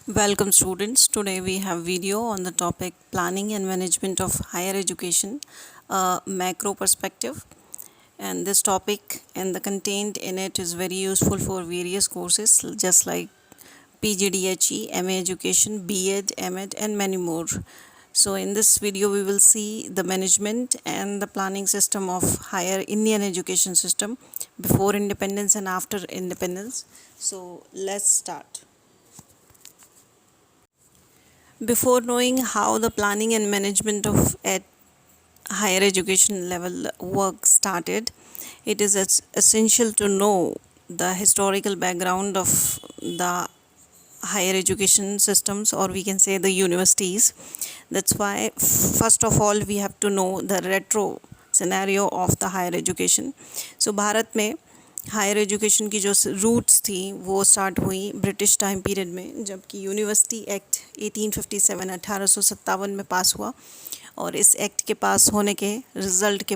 Welcome students. Today we have video on the topic planning and management of higher education, macro perspective. And this topic and the content in it is very useful for various courses just like PGDHE, MA Education, B.Ed, M.Ed and many more. So in this video we will see the management and the planning system of higher Indian education system before independence and after independence. So let's start. Before knowing how the planning and management of at higher education level work started, it is essential to know the historical background of the higher education systems, or we can say the universities. That's why first of all we have to know the retro scenario of the higher education. So Bharat में higher education की जो roots थी वो start हुई British time period में, जबकि university act 1857 1857 में पास हुआ। और इस एक्ट के पास होने के रिज़ल्ट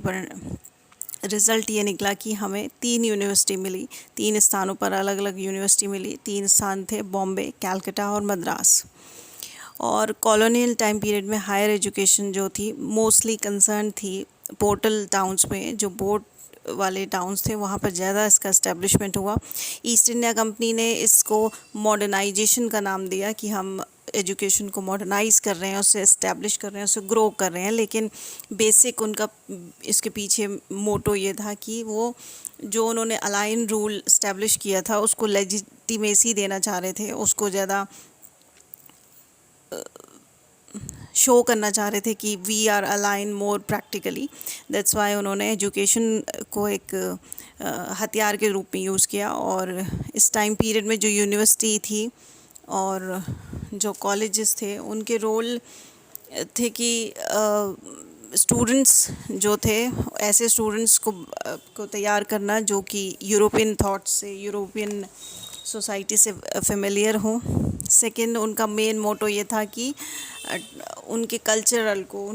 ये निकला कि हमें 3 यूनिवर्सिटी मिली, 3 स्थानों पर अलग अलग यूनिवर्सिटी मिली। 3 स्थान थे बॉम्बे, कैलकाटा और मद्रास। और कॉलोनियल टाइम पीरियड में हायर एजुकेशन जो थी मोस्टली कंसर्न थी पोर्टल टाउन्स में, जो बोर्ड वाले टाउन्स थे वहाँ पर ज़्यादा इसका इस्टेब्लिशमेंट हुआ। ईस्ट इंडिया कंपनी ने इसको मॉडर्नाइजेशन का नाम दिया कि हम एजुकेशन को मॉडर्नाइज़ कर रहे हैं, उसे इस्टेब्लिश कर रहे हैं, उसे ग्रो कर रहे हैं। लेकिन बेसिक उनका इसके पीछे मोटो ये था कि वो जो उन्होंने अलाइन रूल इस्टेब्लिश किया था उसको लेजिटिमेसी देना चाह रहे थे, उसको ज़्यादा शो करना चाह रहे थे कि we are align more practically. That's why उन्होंने एजुकेशन को एक हथियार के रूप में यूज़ किया। और इस टाइम पीरियड में जो यूनिवर्सिटी थी और जो कॉलेजेस थे उनके रोल थे कि स्टूडेंट्स जो थे ऐसे स्टूडेंट्स को तैयार करना जो कि यूरोपियन थॉट्स से, यूरोपियन सोसाइटी से फेमिलियर हों। सेकंड, उनका मेन मोटो ये था कि उनके कल्चरल को,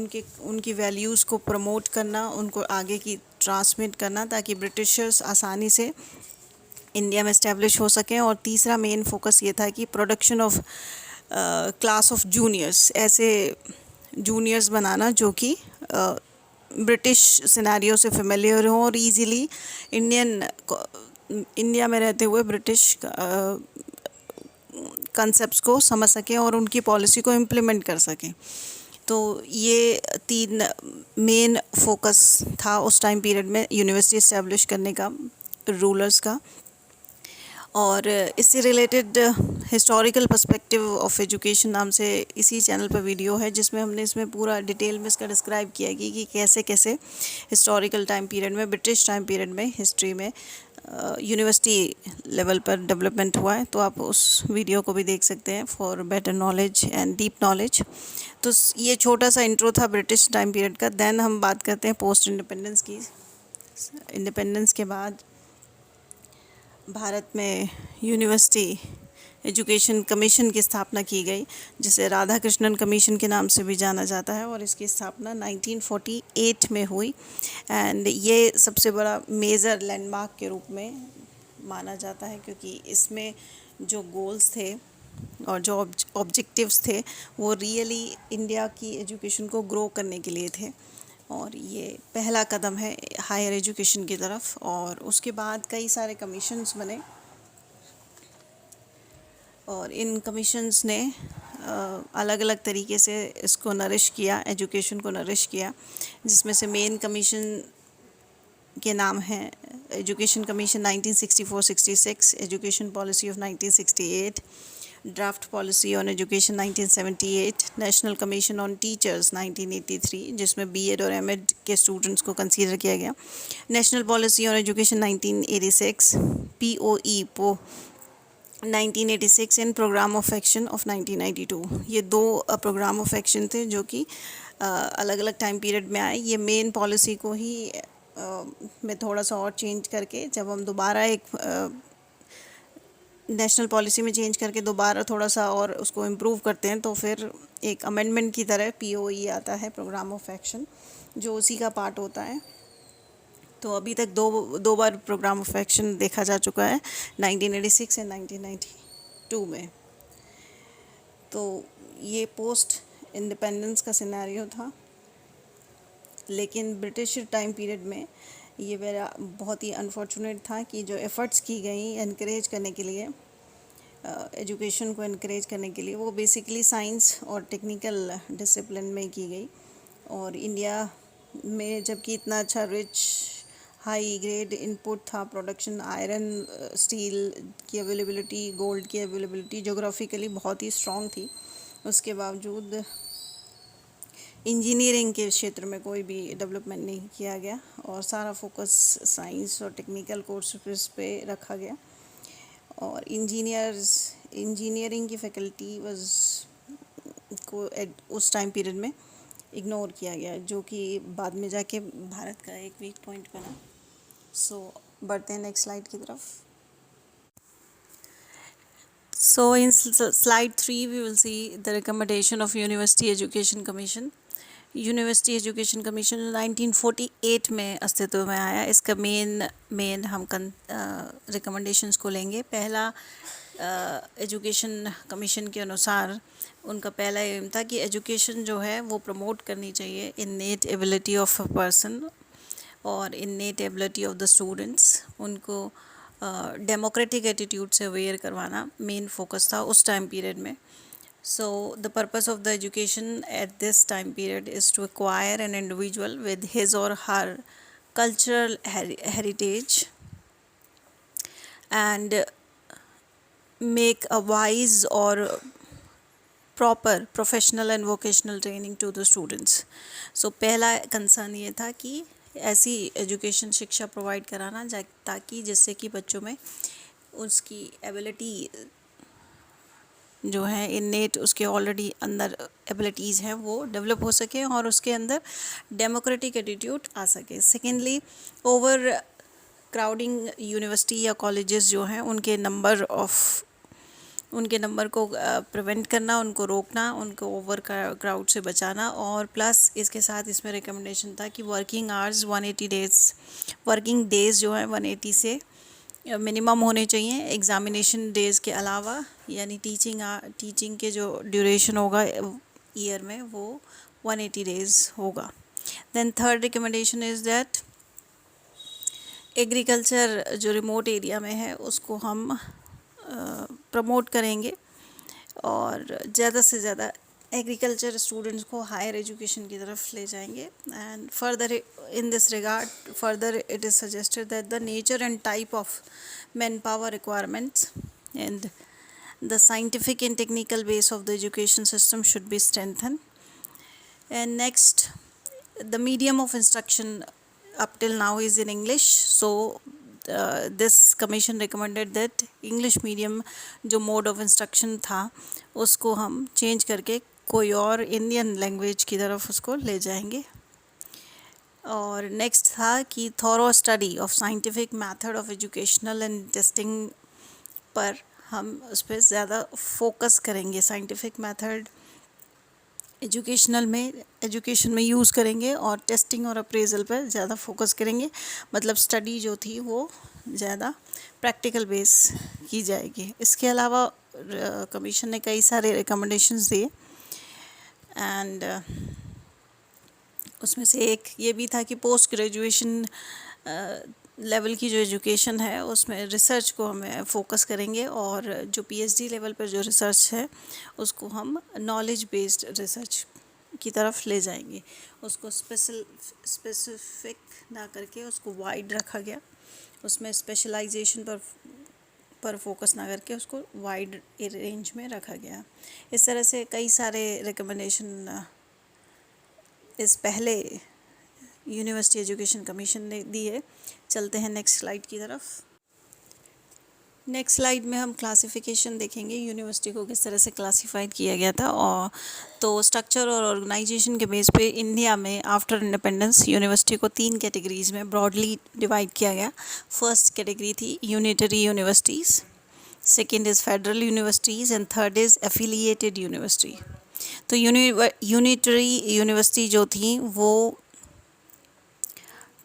उनकी वैल्यूज़ को प्रमोट करना, उनको आगे की ट्रांसमिट करना ताकि ब्रिटिशर्स आसानी से इंडिया में इस्टेब्लिश हो सकें। और तीसरा मेन फोकस ये था कि production of class of juniors, ऐसे जूनियर्स बनाना जो कि ब्रिटिश सिनेरियो से फेमिलियर हों और इजीली इंडिया में रहते हुए ब्रिटिश कंसेप्ट्स को समझ सकें और उनकी पॉलिसी को इम्प्लीमेंट कर सकें। तो ये 3 मेन फोकस था उस टाइम पीरियड में यूनिवर्सिटी इस्टेब्लिश करने का, रूलर्स का। और इससे related historical perspective of education नाम से इसी चैनल पर वीडियो है जिसमें हमने इसमें पूरा डिटेल में इसका डिस्क्राइब किया कि कैसे कैसे हिस्टोरिकल टाइम पीरियड में, ब्रिटिश टाइम पीरियड में हिस्ट्री में यूनिवर्सिटी लेवल पर डेवलपमेंट हुआ है। तो आप उस वीडियो को भी देख सकते हैं for better knowledge and deep knowledge. तो ये छोटा सा इंट्रो था ब्रिटिश टाइम पीरियड का। देन हम बात करते हैं पोस्ट इंडिपेंडेंस की। इंडिपेंडेंस के बाद भारत में यूनिवर्सिटी एजुकेशन कमीशन की स्थापना की गई, जिसे राधा कृष्णन कमीशन के नाम से भी जाना जाता है। और इसकी स्थापना 1948 में हुई एंड ये सबसे बड़ा मेजर लैंडमार्क के रूप में माना जाता है, क्योंकि इसमें जो गोल्स थे और जो ऑब्जेक्टिव्स थे वो रियली इंडिया की एजुकेशन को ग्रो करने के लिए थे। और ये पहला कदम है हायर एजुकेशन की तरफ। और उसके बाद कई सारे कमीशंस बने और इन कमीशंस ने अलग अलग तरीके से इसको नरिश किया, एजुकेशन को नरिश किया, जिसमें से मेन कमीशन के नाम हैं education commission 1964-66, education policy of 1968, draft policy on education 1978, national commission on teachers 1983, जिसमें बीएड और एमएड के स्टूडेंट्स को कंसीडर किया गया, national policy on education 1986, POE 1986 and programme of action of 1992। ये 2 प्रोग्राम ऑफ एक्शन थे जो कि अलग अलग टाइम पीरियड में आए। ये मेन पॉलिसी को ही में थोड़ा सा और चेंज करके, जब हम दोबारा एक नेशनल पॉलिसी में चेंज करके दोबारा थोड़ा सा और उसको इम्प्रूव करते हैं, तो फिर एक अमेंडमेंट की तरह पीओई आता है, प्रोग्राम ऑफ एक्शन, जो उसी का पार्ट होता है। तो अभी तक दो बार प्रोग्राम ऑफ एक्शन देखा जा चुका है, 1986 एंड 1992 में। तो ये पोस्ट इंडिपेंडेंस का सिनेरियो था, लेकिन ब्रिटिश टाइम पीरियड में ये मेरा बहुत ही अनफॉर्चुनेट था कि जो एफ़र्ट्स की गई एनकरेज करने के लिए, एजुकेशन को इनक्रेज करने के लिए, वो बेसिकली साइंस और टेक्निकल डिसिप्लिन में की गई। और इंडिया में जबकि इतना अच्छा रिच हाई ग्रेड इनपुट था, प्रोडक्शन, आयरन स्टील की अवेलेबिलिटी, गोल्ड की अवेलेबिलिटी जोग्राफिकली बहुत ही स्ट्रॉन्ग थी, उसके बावजूद इंजीनियरिंग के क्षेत्र में कोई भी डेवलपमेंट नहीं किया गया और सारा फोकस साइंस और टेक्निकल कोर्सेस पे रखा गया। और इंजीनियरिंग की फैकल्टी को उस टाइम पीरियड में इग्नोर किया गया, जो कि बाद में जाके भारत का एक वीक पॉइंट बना। सो बढ़ते हैं नेक्स्ट स्लाइड की तरफ। So in slide 3 we will see the recommendation of University Education Commission. University education commission 1948 में अस्तित्व में आया। इसका मेन हम रिकमेंडेशंस को लेंगे। पहला एजुकेशन कमीशन के अनुसार उनका पहला एम था कि एजुकेशन जो है वो प्रमोट करनी चाहिए innate ability of a person और innate ability of the students. उनको डेमोक्रेटिक एटीट्यूड से अवेयर करवाना मेन फोकस था उस टाइम पीरियड में। So the purpose of the education at this time period is to acquire an individual with his or her cultural heritage and make a wise or proper professional and vocational training to the students. So पहला concern ये था कि ऐसी education शिक्षा provide कराना ताकि जिससे कि बच्चों में उसकी एबिलिटी जो है इन्नेट, उसके ऑलरेडी अंदर एबिलिटीज़ हैं वो डेवलप हो सके और उसके अंदर डेमोक्रेटिक एटीट्यूड आ सके। सेकेंडली, ओवर क्राउडिंग यूनिवर्सिटी या कॉलेजेस जो हैं उनके नंबर को प्रिवेंट करना, उनको रोकना, उनको ओवर क्राउड से बचाना। और प्लस इसके साथ इसमें रिकमेंडेशन था कि working hours 180 days, working days जो हैं 180 से मिनिमम होने चाहिए एग्ज़ामिनेशन डेज़ के अलावा, यानी टीचिंग के जो ड्यूरेशन होगा ईयर में वो 180 डेज़ होगा। Then third recommendation is that agriculture जो रिमोट एरिया में है उसको हम प्रमोट करेंगे और ज़्यादा से ज़्यादा एग्रीकल्चर स्टूडेंट्स को हायर एजुकेशन की तरफ ले जाएंगे। And further in this regard further it is suggested that the nature and type of man power requirements and the scientific and technical base of the education system should be strengthened. And next, the medium of instruction up till now is in English, so this commission recommended that English medium जो mode of instruction था उसको हम change करके कोई और Indian language की तरफ उसको ले जाएंगे। और नेक्स्ट था कि thorough study of scientific method of educational and testing पर हम उस पर ज़्यादा फोकस करेंगे। साइंटिफिक मेथड एजुकेशन में यूज़ करेंगे और टेस्टिंग और अप्रेजल पर ज़्यादा फोकस करेंगे। मतलब स्टडी जो थी वो ज़्यादा प्रैक्टिकल बेस की जाएगी। इसके अलावा कमीशन ने कई सारे रिकमेंडेशंस दिए एंड उसमें से एक ये भी था कि पोस्ट ग्रेजुएशन लेवल की जो एजुकेशन है उसमें रिसर्च को हमें फोकस करेंगे और जो पीएचडी लेवल पर जो रिसर्च है उसको हम नॉलेज बेस्ड रिसर्च की तरफ ले जाएंगे। उसको स्पेसिफिक ना करके उसको वाइड रखा गया, उसमें स्पेशलाइजेशन पर फोकस ना करके उसको वाइड रेंज में रखा गया। इस तरह से कई सारे रिकमेंडेशन इस पहले यूनिवर्सिटी एजुकेशन कमीशन ने दी है। चलते हैं नेक्स्ट स्लाइड की तरफ। नेक्स्ट स्लाइड में हम क्लासिफिकेशन देखेंगे, यूनिवर्सिटी को किस तरह से क्लासिफाइड किया गया था। और तो स्ट्रक्चर और ऑर्गेनाइजेशन के बेस पे इंडिया में आफ्टर इंडिपेंडेंस यूनिवर्सिटी को 3 कैटेगरीज में ब्रॉडली डिवाइड किया गया। फर्स्ट कैटेगरी थी unitary universities, second is federal universities and third is affiliated university. तो यूनिटरी यूनिवर्सिटी जो थी वो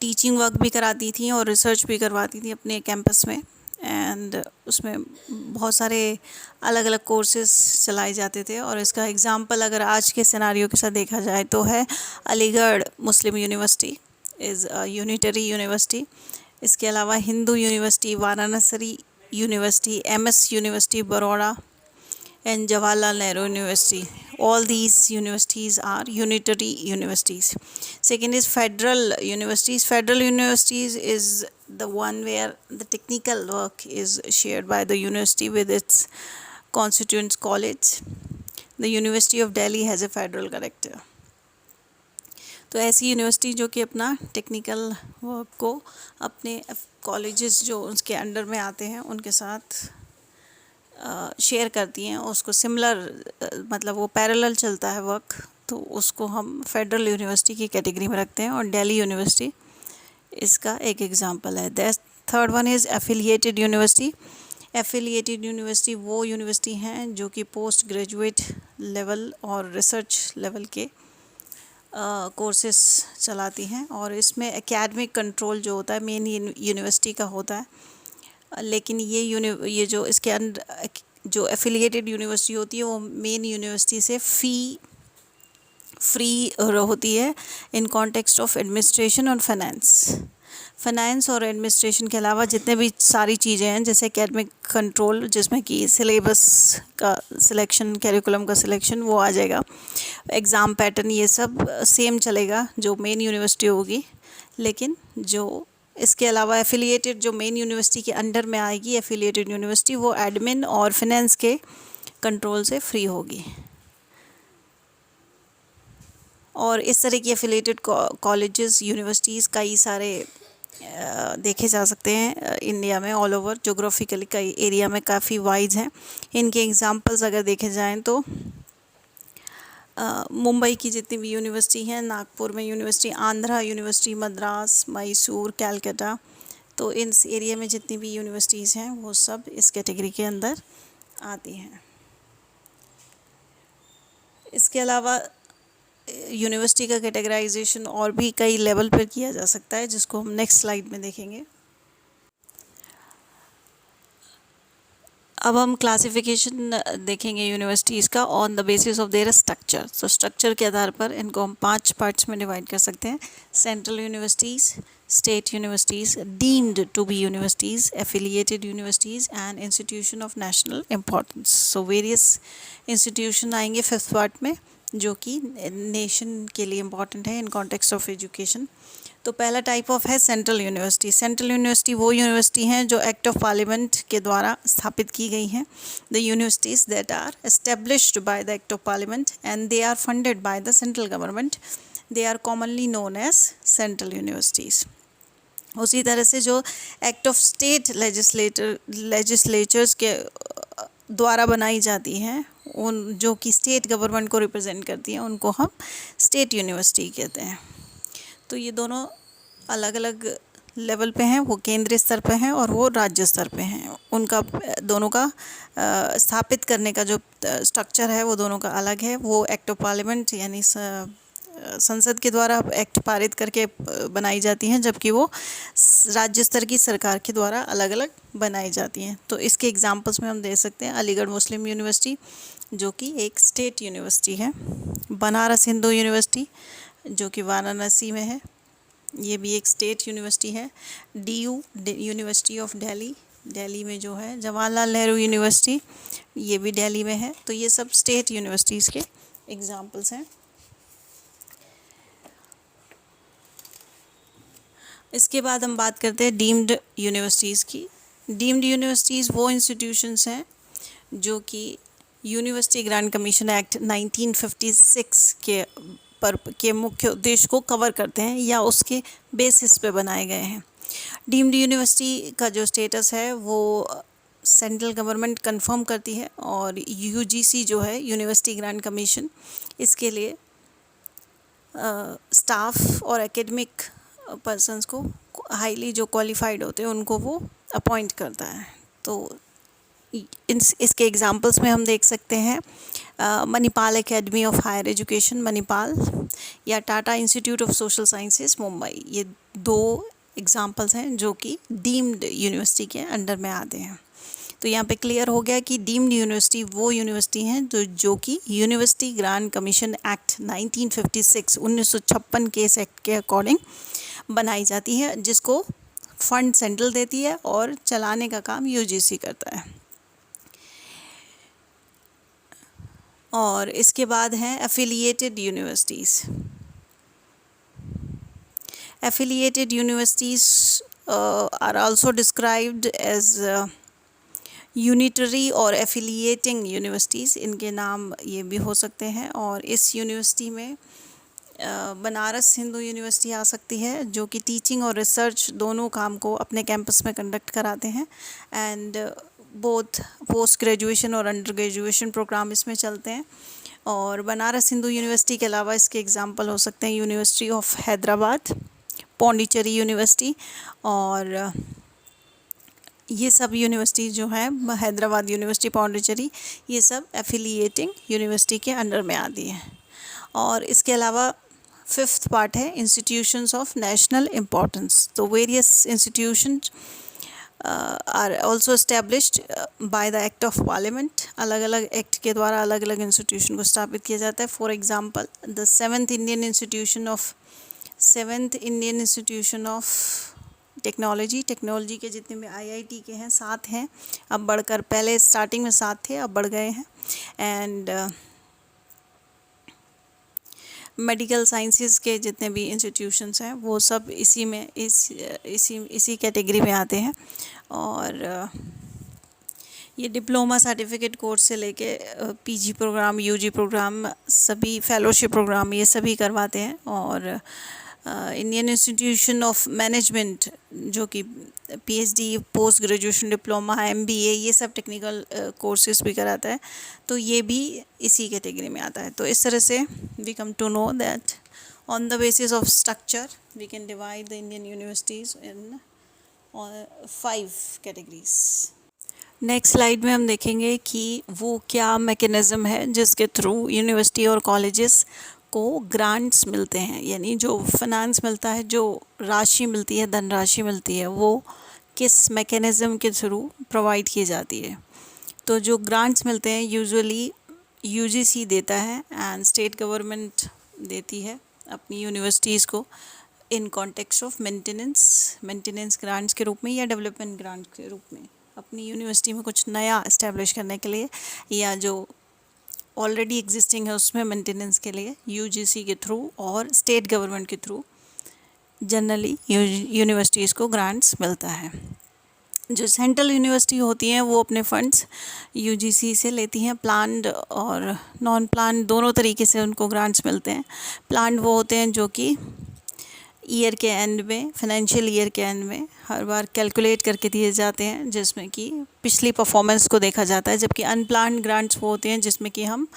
टीचिंग वर्क भी कराती थी और रिसर्च भी करवाती थी अपने कैंपस में। एंड उसमें बहुत सारे अलग अलग कोर्सेज चलाए जाते थे। और इसका एग्ज़ाम्पल अगर आज के सिनारियो के साथ देखा जाए तो है Aligarh Muslim University is a unitary university. इसके अलावा Hindu University, Varanasi University, MS University Baroda and Jawaharlal Nehru University. All these universities are unitary universities. Second is federal universities. Federal universities is the one where the technical work is shared by the university with its constituent college. The University of Delhi has a federal character. तो ऐसी university जो कि अपना technical work को अपने colleges जो उसके under में आते हैं उनके साथ शेयर करती हैं, उसको सिमिलर मतलब वो पैरेलल चलता है वर्क, तो उसको हम फेडरल यूनिवर्सिटी की कैटेगरी में रखते हैं। और दिल्ली यूनिवर्सिटी इसका एक एग्जांपल है। Third one is affiliated university. Affiliated university वो यूनिवर्सिटी हैं जो कि पोस्ट ग्रेजुएट लेवल और रिसर्च लेवल के कोर्सेस चलाती हैं, और इसमें एकेडमिक कंट्रोल जो होता है मेन यूनिवर्सिटी का होता है। लेकिन ये जो इसके अंदर जो एफिलिएटेड यूनिवर्सिटी होती है वो मेन यूनिवर्सिटी से फ्री होती है इन कॉन्टेक्स्ट ऑफ एडमिनिस्ट्रेशन और फाइनेंस और एडमिनिस्ट्रेशन के अलावा जितने भी सारी चीज़ें हैं जैसे एकेडमिक कंट्रोल जिसमें कि सिलेबस का सिलेक्शन, कैरिकुलम का सिलेक्शन वो आ जाएगा, एग्ज़ाम पैटर्न ये सब सेम चलेगा जो मेन यूनिवर्सिटी होगी। लेकिन जो इसके अलावा एफिलिएटेड जो मेन यूनिवर्सिटी के अंडर में आएगी एफिलिएटेड यूनिवर्सिटी, वो एडमिन और फिनेंस के कंट्रोल से फ्री होगी। और इस तरह की एफिलिएटेड कॉलेजेस यूनिवर्सिटीज़ कई सारे देखे जा सकते हैं इंडिया में, ऑल ओवर जोग्राफिकली कई एरिया में काफ़ी वाइज हैं। इनके एग्जांपल्स अगर देखे जाएं तो मुंबई की जितनी भी यूनिवर्सिटी हैं, नागपुर में यूनिवर्सिटी, आंध्रा यूनिवर्सिटी, मद्रास, मैसूर, कैलकाटा, तो इस एरिया में जितनी भी यूनिवर्सिटीज़ हैं वो सब इस कैटेगरी के अंदर आती हैं। इसके अलावा यूनिवर्सिटी का कैटेगराइजेशन और भी कई लेवल पर किया जा सकता है जिसको हम नेक्स्ट स्लाइड में देखेंगे। अब हम क्लासिफिकेशन देखेंगे यूनिवर्सिटीज़ का on the basis of their structure. तो स्ट्रक्चर के आधार पर इनको हम 5 पार्ट्स में डिवाइड कर सकते हैं। Central universities, state universities, deemed to be universities, affiliated universities and institution of national importance. So various institution आएंगे 5th पार्ट में जो कि नेशन के लिए इम्पॉर्टेंट है इन कॉन्टेक्स्ट ऑफ एजुकेशन। तो पहला टाइप ऑफ है सेंट्रल यूनिवर्सिटी। सेंट्रल यूनिवर्सिटी वो यूनिवर्सिटी हैं जो एक्ट ऑफ पार्लियामेंट के द्वारा स्थापित की गई हैं। The universities that are established by the act of parliament and they are funded by the central government, they are commonly known as central universities. उसी तरह से जो एक्ट ऑफ स्टेट लेजिस्लेचर्स के द्वारा बनाई जाती हैं, उन जो कि स्टेट गवर्नमेंट को रिप्रेजेंट करती हैं, उनको हम स्टेट यूनिवर्सिटी कहते हैं। तो ये दोनों अलग अलग लेवल पे हैं, वो केंद्रीय स्तर पे हैं और वो राज्य स्तर पे हैं। उनका दोनों का स्थापित करने का जो स्ट्रक्चर है वो दोनों का अलग है। वो एक्ट ऑफ पार्लियामेंट यानी संसद के द्वारा एक्ट पारित करके बनाई जाती हैं, जबकि वो राज्य स्तर की सरकार के द्वारा अलग अलग बनाई जाती हैं। तो इसके एग्जांपल्स में हम दे सकते हैं अलीगढ़ मुस्लिम यूनिवर्सिटी जो कि एक स्टेट यूनिवर्सिटी है, बनारस हिंदू यूनिवर्सिटी जो कि वाराणसी में है, ये भी एक स्टेट यूनिवर्सिटी है। DU यूनिवर्सिटी ऑफ दिल्ली में जो है, जवाहरलाल नेहरू यूनिवर्सिटी ये भी दिल्ली में है। तो ये सब स्टेट यूनिवर्सिटीज़ के एग्जांपल्स हैं। इसके बाद हम बात करते हैं डीम्ड यूनिवर्सिटीज़ की। डीम्ड यूनिवर्सिटीज़ वो इंस्टीट्यूशंस हैं जो कि यूनिवर्सिटी ग्रांट कमीशन एक्ट 1956 के मुख्य उद्देश्य को कवर करते हैं या उसके बेसिस पे बनाए गए हैं। डीम्ड यूनिवर्सिटी का जो स्टेटस है वो सेंट्रल गवर्नमेंट कंफर्म करती है, और UGC जो है यूनिवर्सिटी ग्रांट कमीशन इसके लिए स्टाफ और एकेडमिक पर्सन्स को हाईली जो क्वालिफाइड होते हैं उनको वो अपॉइंट करता है। तो इसके एग्जांपल्स में हम देख सकते हैं Manipal Academy of Higher Education Manipal या Tata Institute of Social Sciences Mumbai. ये 2 एग्जांपल्स हैं जो कि डीम्ड यूनिवर्सिटी के अंडर में आते हैं। तो यहाँ पे क्लियर हो गया कि डीम्ड यूनिवर्सिटी वो यूनिवर्सिटी हैं जो कि यूनिवर्सिटी ग्रांट कमीशन एक्ट 1956 के एक्ट के अकॉर्डिंग बनाई जाती है, जिसको फंड सेंट्रल देती है और चलाने का काम यूजीसी करता है। और इसके बाद हैं affiliated universities. Affiliated universities are also described as unitary और एफिलिएटिंग यूनिवर्सिटीज़, इनके नाम ये भी हो सकते हैं। और इस यूनिवर्सिटी में बनारस हिंदू यूनिवर्सिटी आ सकती है, जो कि टीचिंग और रिसर्च दोनों काम को अपने कैंपस में कंडक्ट कराते हैं। एंड बोथ पोस्ट ग्रेजुएशन और अंडर ग्रेजुएशन प्रोग्राम इसमें चलते हैं। और बनारस हिंदू यूनिवर्सिटी के अलावा इसके एग्जांपल हो सकते हैं university of Hyderabad, Pondicherry university, और ये सब यूनिवर्सिटी जो है हैदराबाद यूनिवर्सिटी, पौंडीचेरी, ये सब एफिलिएटिंग यूनिवर्सिटी के अंडर में आती हैं। और इसके अलावा फिफ्थ पार्ट है इंस्टीट्यूशंस ऑफ नेशनल इम्पोर्टेंस। तो various institutions are also established by the act of parliament. अलग अलग एक्ट के द्वारा अलग अलग इंस्टीट्यूशन को स्थापित किया जाता है। For example the seventh Indian institution of technology के जितने भी आईआईटी के हैं 7 हैं, अब बढ़कर, पहले स्टार्टिंग में 7 थे, अब बढ़ गए हैं। एंड मेडिकल साइंसेस के जितने भी इंस्टीट्यूशंस हैं वो सब इसी कैटेगरी में आते हैं। और ये डिप्लोमा सर्टिफिकेट कोर्स से लेके पीजी प्रोग्राम, यूजी प्रोग्राम, सभी फेलोशिप प्रोग्राम, ये सभी करवाते हैं। और इंडियन इंस्टीट्यूशन ऑफ मैनेजमेंट, जो कि PhD, post graduation diploma, MBA, ये सब टेक्निकल कोर्सेज भी कराता है, तो ये भी इसी कैटेगरी में आता है। तो इस तरह से we come to know that on the basis of structure we can divide the Indian universities in 5 categories. Next slide में हम देखेंगे कि वो क्या मैकेनिज़्म है जिसके थ्रू यूनिवर्सिटी और कॉलेजेस को ग्रांट्स मिलते हैं, यानी जो फाइनेंस मिलता है, जो राशि मिलती है, धनराशि मिलती है, वो किस मैकेनिज़्म के थ्रू प्रोवाइड की जाती है। तो जो ग्रांट्स मिलते हैं यूजुअली यूजीसी देता है एंड स्टेट गवर्नमेंट देती है अपनी यूनिवर्सिटीज़ को in context of maintenance grants के रूप में या डेवलपमेंट ग्रांट के रूप में, अपनी यूनिवर्सिटी में कुछ नया इस्टेब्लिश करने के लिए या जो ऑलरेडी एग्जिस्टिंग है उसमें मेंटेनेंस के लिए यूजीसी के थ्रू और स्टेट गवर्नमेंट के थ्रू जनरली यूनिवर्सिटीज़ को ग्रांट्स मिलता है। जो सेंट्रल यूनिवर्सिटी होती हैं वो अपने फंड्स यूजीसी से लेती हैं, प्लान्ड और नॉन प्लान्ड दोनों तरीके से उनको ग्रांट्स मिलते हैं। प्लान्ड वो होते हैं जो कि ईयर के एंड में, फाइनेंशियल ईयर के एंड में हर बार कैलकुलेट करके दिए जाते हैं, जिसमें कि पिछली परफॉर्मेंस को देखा जाता है। जबकि अनप्लान्ड ग्रांट्स वो होते हैं जिसमें कि हम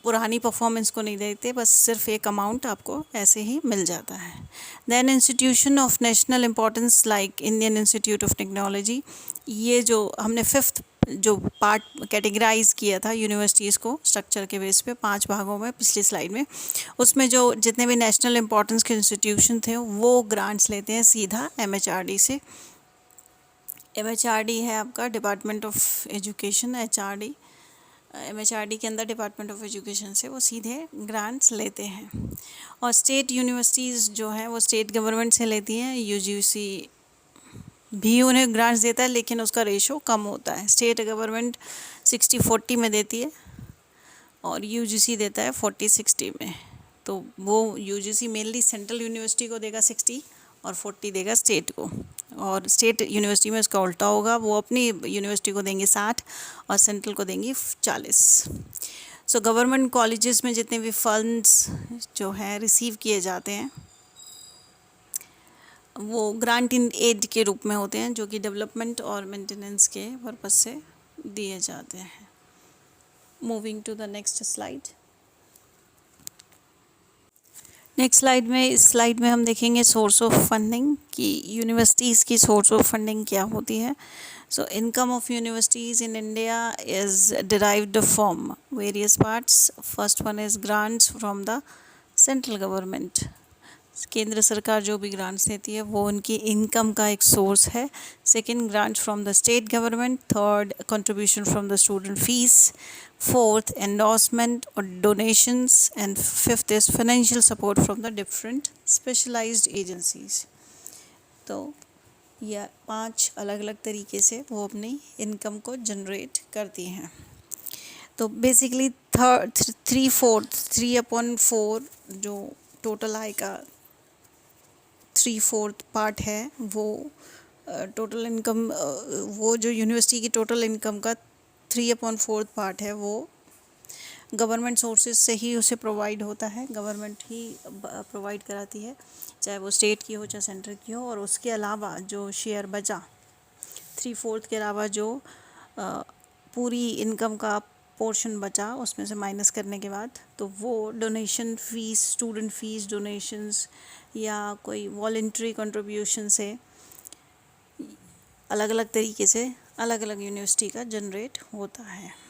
पुरानी परफॉर्मेंस को नहीं देते, बस सिर्फ एक अमाउंट आपको ऐसे ही मिल जाता है। Then institution of national importance like Indian Institute of Technology, ये जो हमने 5th जो पार्ट कैटेगराइज किया था यूनिवर्सिटीज़ को स्ट्रक्चर के बेस पे 5 भागों में पिछली स्लाइड में, उसमें जो जितने भी नेशनल इम्पोर्टेंस के इंस्टीट्यूशन थे वो ग्रांट्स लेते हैं सीधा एमएचआरडी से। एमएचआरडी है आपका department of education, HRD, MHRD के अंदर डिपार्टमेंट ऑफ एजुकेशन से वो सीधे ग्रांट्स लेते हैं। और स्टेट यूनिवर्सिटीज़ जो हैं वो स्टेट गवर्नमेंट से लेती हैं, यूजीसी भी उन्हें ग्रांट्स देता है लेकिन उसका रेशो कम होता है। स्टेट गवर्नमेंट 60-40 में देती है और यूजीसी देता है 40-60 में। तो वो यूजीसी मेनली सेंट्रल यूनिवर्सिटी को देगा 60 और 40 देगा स्टेट को। और स्टेट यूनिवर्सिटी में उसका उल्टा होगा, वो अपनी यूनिवर्सिटी को देंगे 60 और सेंट्रल को देंगी 40। सो गवर्नमेंट कॉलेजेस में जितने भी फंड्स जो हैं रिसीव किए जाते हैं वो ग्रांट इन एड के रूप में होते हैं, जो कि डेवलपमेंट और मेंटेनेंस के पर्पस से दिए जाते हैं। Moving to the next slide. Next slide में हम देखेंगे सोर्स ऑफ फंडिंग कि यूनिवर्सिटीज़ की सोर्स ऑफ फंडिंग क्या होती है। So income of universities in India is derived from various parts. First one is grants from the central government. केंद्र सरकार जो भी ग्रांट्स देती है वो उनकी इनकम का एक सोर्स है। Second, grant from the state government. Third, contribution from the student fees. Fourth, endorsement और donations. And fifth is financial support from the different specialised agencies. तो यह 5 अलग अलग तरीके से वो अपनी इनकम को जनरेट करती हैं। तो बेसिकली 3/4 जो टोटल आय का 3/4 पार्ट है वो टोटल इनकम, वो जो यूनिवर्सिटी की टोटल इनकम का 3/4 पार्ट है वो गवर्नमेंट सोर्सेज से ही उसे प्रोवाइड होता है। गवर्नमेंट ही प्रोवाइड कराती है, चाहे वो स्टेट की हो चाहे सेंटर की हो। और उसके अलावा जो शेयर बचा 3/4 के अलावा जो पूरी इनकम का पोर्शन बचा उसमें से माइनस करने के बाद, तो वो donation fees, student fees, donations या कोई वॉलेंट्री कंट्रीब्यूशन से अलग अलग तरीके से अलग अलग यूनिवर्सिटी का जनरेट होता है।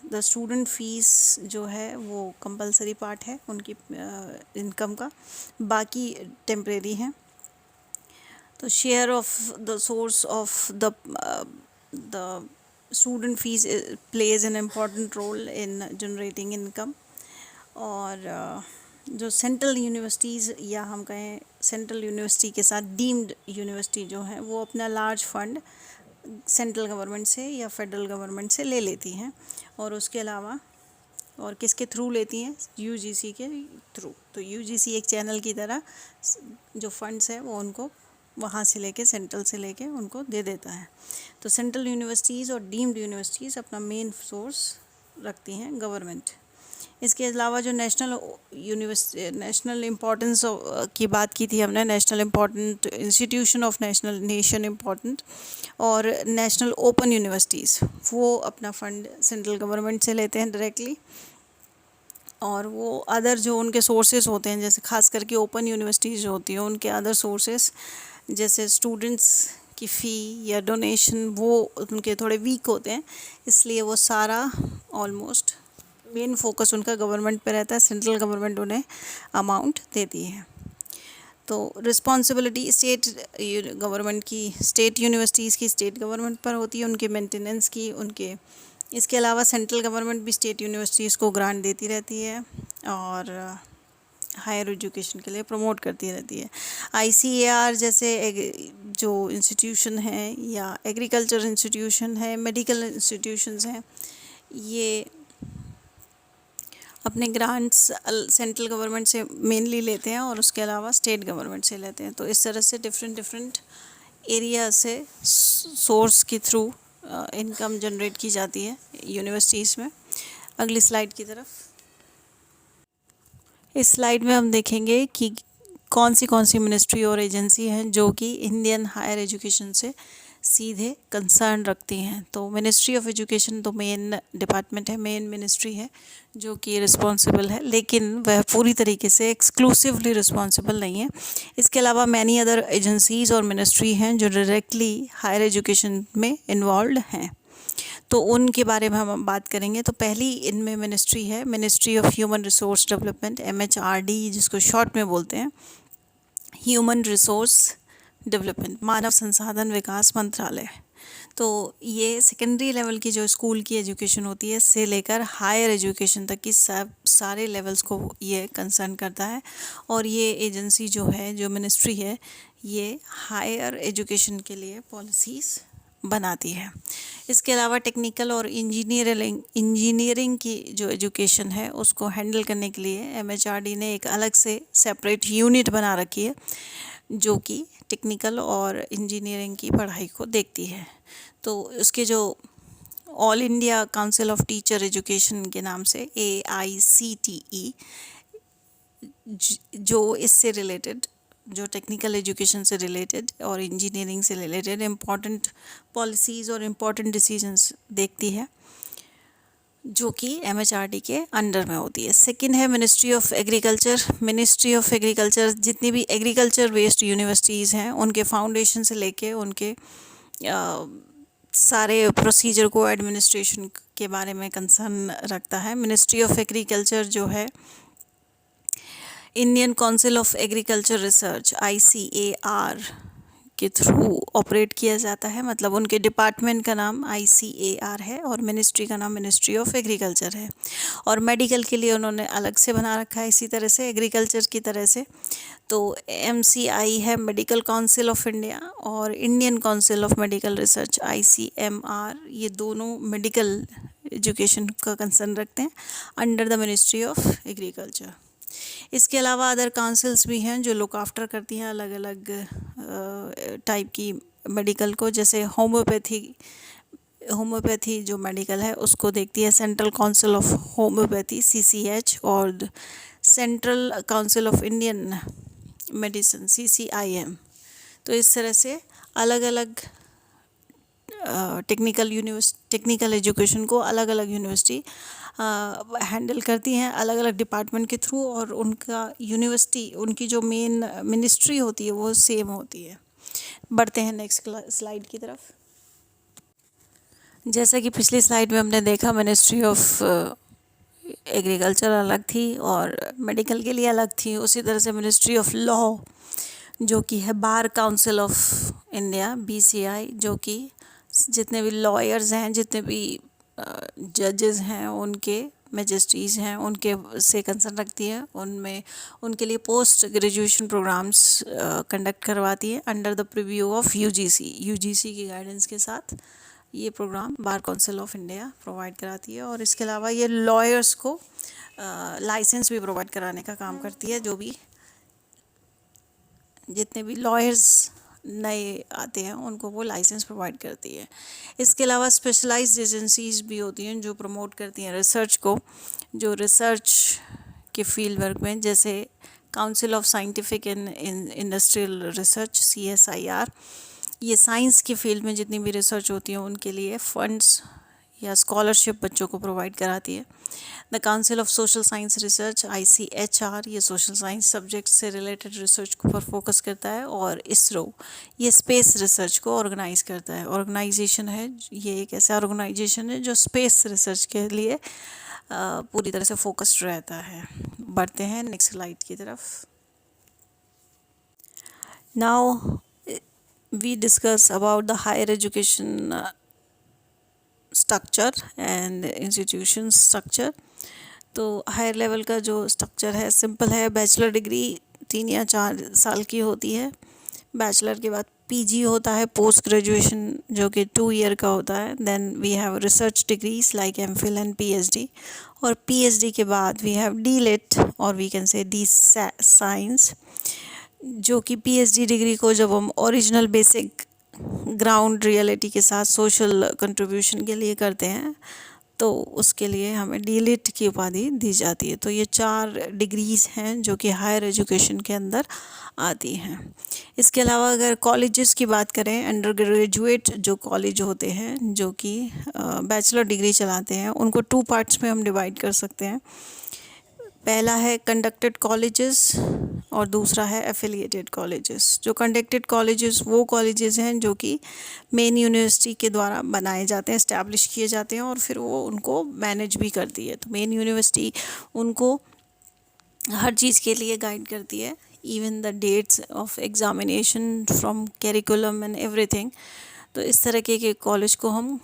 द स्टूडेंट फीस जो है वो कंपलसरी पार्ट है उनकी इनकम का, बाकी टेम्परेरी हैं। तो share of the source of the student fees plays an important role in generating income. और जो सेंट्रल यूनिवर्सिटीज़ या हम कहें सेंट्रल यूनिवर्सिटी के साथ डीम्ड यूनिवर्सिटी जो है वो अपना लार्ज फंड सेंट्रल गवर्नमेंट से या फेडरल गवर्नमेंट से ले लेती हैं। और उसके अलावा और किसके थ्रू लेती हैं? यूजीसी के थ्रू। तो यूजीसी एक चैनल की तरह जो फंड्स है वो उनको वहाँ से लेके, सेंट्रल से लेके उनको दे देता है। तो सेंट्रल यूनिवर्सिटीज़ और डीम्ड यूनिवर्सिटीज़ अपना मेन सोर्स रखती हैं गवर्नमेंट। इसके अलावा जो नेशनल इम्पोर्टेंस की बात की थी हमने, national important institution of national nation important और नेशनल ओपन यूनिवर्सिटीज़, वो अपना फंड सेंट्रल गवर्नमेंट से लेते हैं डायरेक्टली। और वो अदर जो उनके सोर्सेज होते हैं, जैसे खास करके ओपन यूनिवर्सिटीज़ जो होती हैं उनके अदर सोर्सेज जैसे स्टूडेंट्स की फ़ी या डोनेशन, वो उनके थोड़े वीक होते हैं, इसलिए वो सारा ऑलमोस्ट मेन फोकस उनका गवर्नमेंट पे रहता है। सेंट्रल गवर्नमेंट उन्हें अमाउंट देती है। तो रिस्पॉन्सिबिलिटी स्टेट गवर्नमेंट की, स्टेट यूनिवर्सिटीज़ की स्टेट गवर्नमेंट पर होती है, उनके मेंटेनेंस की, उनके। इसके अलावा सेंट्रल गवर्नमेंट भी स्टेट यूनिवर्सिटीज़ को ग्रांट देती रहती है और हायर एजुकेशन के लिए प्रमोट करती रहती है। ICAR जैसे जो इंस्टीट्यूशन है या एग्रीकल्चर इंस्टीट्यूशन है, मेडिकल इंस्टीट्यूशंस हैं, ये अपने ग्रांट्स सेंट्रल गवर्नमेंट से मेनली लेते हैं और उसके अलावा स्टेट गवर्नमेंट से लेते हैं। तो इस तरह से डिफरेंट एरिया से सोर्स के थ्रू इनकम जनरेट की जाती है यूनिवर्सिटीज़ में। अगली स्लाइड की तरफ। इस स्लाइड में हम देखेंगे कि कौन सी मिनिस्ट्री और एजेंसी हैं जो कि इंडियन हायर एजुकेशन से सीधे कंसर्न रखती हैं। तो मिनिस्ट्री ऑफ एजुकेशन तो मेन डिपार्टमेंट है, मेन मिनिस्ट्री है जो कि रिस्पॉन्सिबल है, लेकिन वह पूरी तरीके से एक्सक्लूसिवली रिस्पॉन्सिबल नहीं है। इसके अलावा मैनी अदर एजेंसीज़ और मिनिस्ट्री हैं जो डायरेक्टली हायर एजुकेशन में इन्वॉल्व हैं। तो उनके बारे में हम बात करेंगे। तो पहली इनमें मिनिस्ट्री है ministry of human resource development, MHRD जिसको शॉर्ट में बोलते हैं, ह्यूमन रिसोर्स डेवलपमेंट, मानव संसाधन विकास मंत्रालय। तो ये सेकेंडरी लेवल की जो स्कूल की एजुकेशन होती है से लेकर हायर एजुकेशन तक की सारे लेवल्स को ये कंसर्न करता है। और ये एजेंसी जो है, जो मिनिस्ट्री है, ये हायर एजुकेशन के लिए पॉलिसीज़ बनाती है। इसके अलावा टेक्निकल और इंजीनियरिंग की जो एजुकेशन है उसको हैंडल करने के लिए MHRD ने एक अलग से सेपरेट यूनिट बना रखी है जो कि टेक्निकल और इंजीनियरिंग की पढ़ाई को देखती है। तो उसके जो all India council of teacher education के नाम से AICTE, जो इससे रिलेटेड, जो टेक्निकल एजुकेशन से रिलेटेड और इंजीनियरिंग से रिलेटेड इम्पॉर्टेंट पॉलिसीज़ और इम्पॉर्टेंट डिसीजंस देखती है, जो कि MHRD के अंडर में होती है। सेकंड है ministry of agriculture. Ministry of agriculture जितनी भी एग्रीकल्चर बेस्ड यूनिवर्सिटीज़ हैं उनके फाउंडेशन से लेके उनके सारे प्रोसीजर को, एडमिनिस्ट्रेशन के बारे में कंसर्न रखता है। मिनिस्ट्री ऑफ एग्रीकल्चर जो है Indian council of agriculture research ICAR के थ्रू ऑपरेट किया जाता है, मतलब उनके डिपार्टमेंट का नाम ICAR है और मिनिस्ट्री का नाम मिनिस्ट्री ऑफ एग्रीकल्चर है। और मेडिकल के लिए उन्होंने अलग से बना रखा है, इसी तरह से एग्रीकल्चर की तरह से। तो MCI है मेडिकल काउंसिल ऑफ इंडिया, और Indian council of medical research ICMR, ये दोनों मेडिकल एजुकेशन का कंसर्न रखते हैं under the ministry of agriculture. इसके अलावा अदर काउंसिल्स भी हैं जो लुक आफ्टर करती हैं अलग अलग टाइप की मेडिकल को, जैसे होम्योपैथी जो मेडिकल है उसको देखती है central council of homeopathy CCH, और central council of Indian medicine CCIM। तो इस तरह से अलग अलग टेक्निकल एजुकेशन को अलग अलग यूनिवर्सिटी हैंडल करती हैं अलग अलग डिपार्टमेंट के थ्रू, और उनका यूनिवर्सिटी उनकी जो मेन मिनिस्ट्री होती है वो सेम होती है। बढ़ते हैं नेक्स्ट स्लाइड की तरफ। जैसा कि पिछली स्लाइड में हमने देखा, मिनिस्ट्री ऑफ एग्रीकल्चर अलग थी और मेडिकल के लिए अलग थी। उसी तरह से मिनिस्ट्री ऑफ लॉ जो कि है बार काउंसिल ऑफ इंडिया BCI, जो कि जितने भी लॉयर्स हैं, जितने भी जजेस हैं, उनके मैजिस्ट्रीज हैं, उनके से कंसर्न रखती है। उनमें उनके लिए पोस्ट ग्रेजुएशन प्रोग्राम्स कंडक्ट करवाती है under the preview of UGC की गाइडेंस के साथ। ये programme bar council of India provide कराती है, और इसके अलावा ये लॉयर्स को लाइसेंस भी प्रोवाइड कराने का काम करती है। जो भी जितने भी लॉयर्स नए आते हैं उनको वो लाइसेंस प्रोवाइड करती है। इसके अलावा स्पेशलाइज्ड एजेंसीज भी होती हैं जो प्रमोट करती हैं रिसर्च को, जो रिसर्च के फील्ड वर्क में, जैसे council of scientific and industrial research CSIR। ये साइंस के फील्ड में जितनी भी रिसर्च होती है उनके लिए फंड्स या स्कॉलरशिप बच्चों को प्रोवाइड कराती है। The council of social science research ICHR, ये सोशल साइंस सब्जेक्ट से रिलेटेड रिसर्च को पर फोकस करता है। और ISRO, ये स्पेस रिसर्च को ऑर्गेनाइज करता है, ऑर्गेनाइजेशन है। ये एक ऐसा ऑर्गेनाइजेशन है जो स्पेस रिसर्च के लिए पूरी तरह से फोकस्ड रहता है। बढ़ते हैं नेक्स्ट स्लाइड की तरफ। Now we discuss about the higher education structure and institution structure. तो हायर लेवल का जो स्ट्रक्चर है सिंपल है। बैचलर डिग्री 3 या 4 साल की होती है। बैचलर के बाद PG होता है, पोस्ट ग्रेजुएशन जो कि 2 ईयर का होता है। Then we have research degrees like MPhil and PhD, और PhD के बाद वी हैव DLit और we can say D science, जो कि PhD डिग्री को जब हम ओरिजिनल बेसिक ग्राउंड रियलिटी के साथ सोशल कंट्रीब्यूशन के लिए करते हैं तो उसके लिए हमें DLit की उपाधि दी जाती है। तो ये 4 डिग्रीज़ हैं जो कि हायर एजुकेशन के अंदर आती हैं। इसके अलावा अगर कॉलेजेस की बात करें, अंडर ग्रेजुएट जो कॉलेज होते हैं जो कि बैचलर डिग्री चलाते हैं, उनको 2 पार्ट्स में हम डिवाइड कर सकते हैं। पहला है कंडक्टेड कॉलेजेस और दूसरा है एफिलिएटेड कॉलेजेस। जो कंडक्टेड कॉलेजेस वो कॉलेजेस हैं जो कि मेन यूनिवर्सिटी के द्वारा बनाए जाते हैं, इस्टेब्लिश किए जाते हैं, और फिर वो उनको मैनेज भी करती है। तो मेन यूनिवर्सिटी उनको हर चीज़ के लिए गाइड करती है, even the dates of examination from curriculum and everything. तो इस तरह के कॉलेज को हम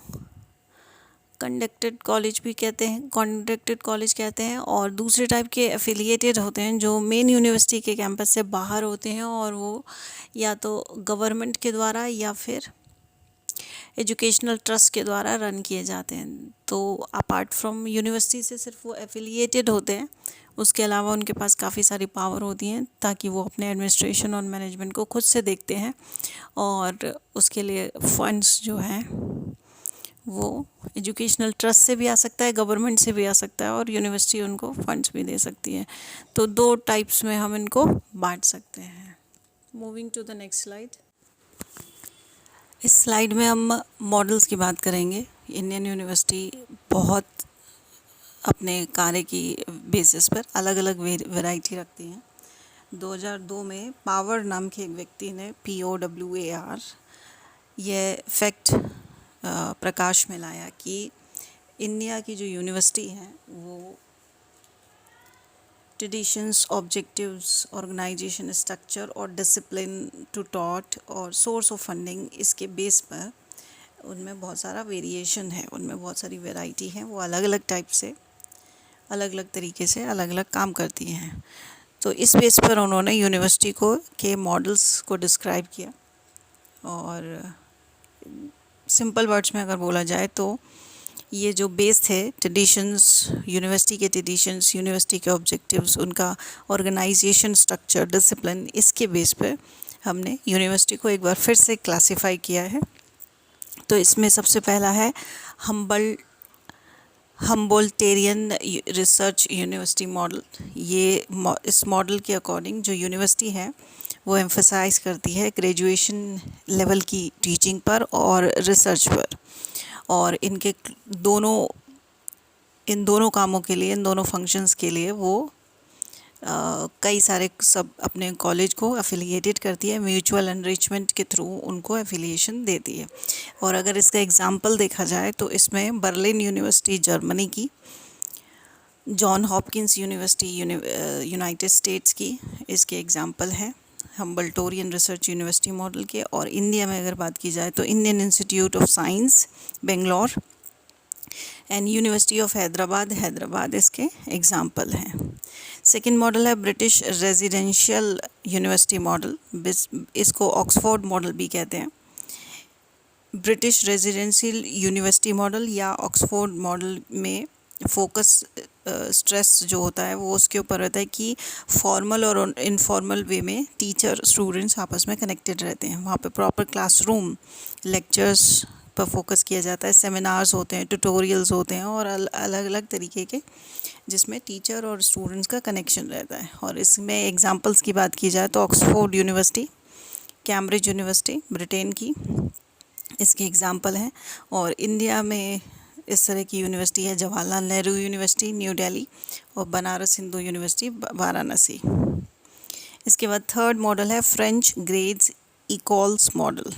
कंडक्टेड कॉलेज भी कहते हैं, कंडक्टेड कॉलेज कहते हैं। और दूसरे टाइप के एफिलिएटेड होते हैं जो मेन यूनिवर्सिटी के कैंपस से बाहर होते हैं, और वो या तो गवर्नमेंट के द्वारा या फिर एजुकेशनल ट्रस्ट के द्वारा रन किए जाते हैं। तो अपार्ट फ्रॉम यूनिवर्सिटी से सिर्फ वो एफिलिएटेड होते हैं, उसके अलावा उनके पास काफ़ी सारी पावर होती हैं ताकि वो अपने एडमिनिस्ट्रेशन और मैनेजमेंट को खुद से देखते हैं, और उसके लिए फंड्स जो हैं वो एजुकेशनल ट्रस्ट से भी आ सकता है, गवर्नमेंट से भी आ सकता है, और यूनिवर्सिटी उनको फंड्स भी दे सकती है। तो 2 टाइप्स में हम इनको बांट सकते हैं। Moving to the next slide. इस स्लाइड में हम मॉडल्स की बात करेंगे। इंडियन यूनिवर्सिटी बहुत अपने कार्य की बेसिस पर अलग अलग वैरायटी रखती हैं। 2002 में पावर नाम के एक व्यक्ति ने POWAR ये फैक्ट प्रकाश में लाया कि इंडिया की जो यूनिवर्सिटी हैं वो ट्रेडिशंस, ऑब्जेक्टिव्स, ऑर्गेनाइजेशन स्ट्रक्चर और डिसिप्लिन टू टॉट और सोर्स ऑफ फंडिंग, इसके बेस पर उनमें बहुत सारा वेरिएशन है, उनमें बहुत सारी वैरायटी है, वो अलग अलग टाइप से, अलग अलग तरीके से अलग अलग काम करती हैं। तो इस बेस पर उन्होंने यूनिवर्सिटी को के मॉडल्स को डिस्क्राइब किया। और सिंपल वर्ड्स में अगर बोला जाए तो ये जो बेस थे ट्रेडिशंस, यूनिवर्सिटी के ट्रेडिशंस, यूनिवर्सिटी के ऑब्जेक्टिव्स, उनका ऑर्गेनाइजेशन स्ट्रक्चर, डिसिप्लिन, इसके बेस पे हमने यूनिवर्सिटी को एक बार फिर से क्लासिफाई किया है। तो इसमें सबसे पहला है हम्बोल्टेरियन रिसर्च यूनिवर्सिटी मॉडल। ये इस मॉडल के अकॉर्डिंग जो यूनिवर्सिटी है वो एम्फसाइज करती है ग्रेजुएशन लेवल की टीचिंग पर और रिसर्च पर, और इन दोनों कामों के लिए, इन दोनों फंक्शंस के लिए वो कई सारे सब अपने कॉलेज को एफिलिएटेड करती है, म्यूचुअल एनरिचमेंट के थ्रू उनको एफिलिएशन देती है। और अगर इसका एग्जांपल देखा जाए तो इसमें बर्लिन यूनिवर्सिटी जर्मनी की, John Hopkins university United states की, इसके एग्जांपल है हम्बल्टोरियन रिसर्च यूनिवर्सिटी मॉडल के। और इंडिया में अगर बात की जाए तो Indian Institute of science Bangalore and university of Hyderabad इसके एग्जाम्पल हैं। सेकेंड मॉडल है ब्रिटिश रेजिडेंशियल यूनिवर्सिटी मॉडल, इसको ऑक्सफोर्ड मॉडल भी कहते हैं। ब्रिटिश रेजिडेंशियल यूनिवर्सिटी मॉडल या ऑक्सफोर्ड मॉडल में फोकस स्ट्रेस जो होता है वो उसके ऊपर रहता है कि फॉर्मल और इनफॉर्मल वे में टीचर स्टूडेंट्स आपस में कनेक्टेड रहते हैं। वहाँ पे प्रॉपर क्लासरूम लेक्चर्स पर फोकस किया जाता है, सेमिनार्स होते हैं, ट्यूटोरियल्स होते हैं और अलग अलग तरीके के जिसमें टीचर और स्टूडेंट्स का कनेक्शन रहता है। और इसमें एग्जांपल्स की बात की जाए तो Oxford university, Cambridge university Britain की, इसके एग्जांपल हैं। और इंडिया में इस तरह की यूनिवर्सिटी है जवाहरलाल नेहरू यूनिवर्सिटी न्यू दिल्ली और बनारस हिंदू यूनिवर्सिटी वाराणसी। इसके बाद थर्ड मॉडल है French grades equals model.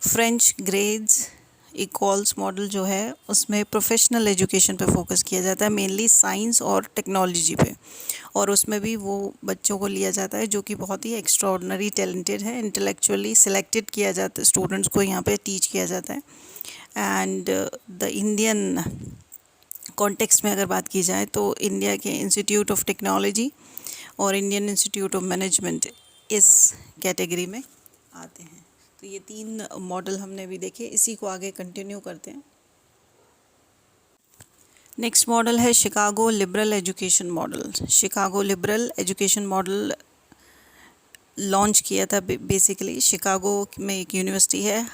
French grades equals model जो है उसमें प्रोफेशनल एजुकेशन पे फोकस किया जाता है, मेनली साइंस और टेक्नोलॉजी पे। और उसमें भी वो बच्चों को लिया जाता है जो कि बहुत ही एक्स्ट्राऑर्डिनरी टैलेंटेड है, इंटेलेक्चुअली सिलेक्टेड किया जाता है, स्टूडेंट्स को यहाँ पे टीच किया जाता है। एंड द इंडियन कॉन्टेक्स्ट में अगर बात की जाए तो इंडिया के इंस्टीट्यूट ऑफ टेक्नोलॉजी और इंडियन इंस्टीट्यूट ऑफ मैनेजमेंट इस कैटेगरी में आते हैं। तो ये तीन मॉडल हमने भी देखे, इसी को आगे कंटिन्यू करते हैं। नेक्स्ट मॉडल है Chicago liberal education model. Chicago liberal education model launch किया था बेसिकली शिकागो में एक यूनिवर्सिटी है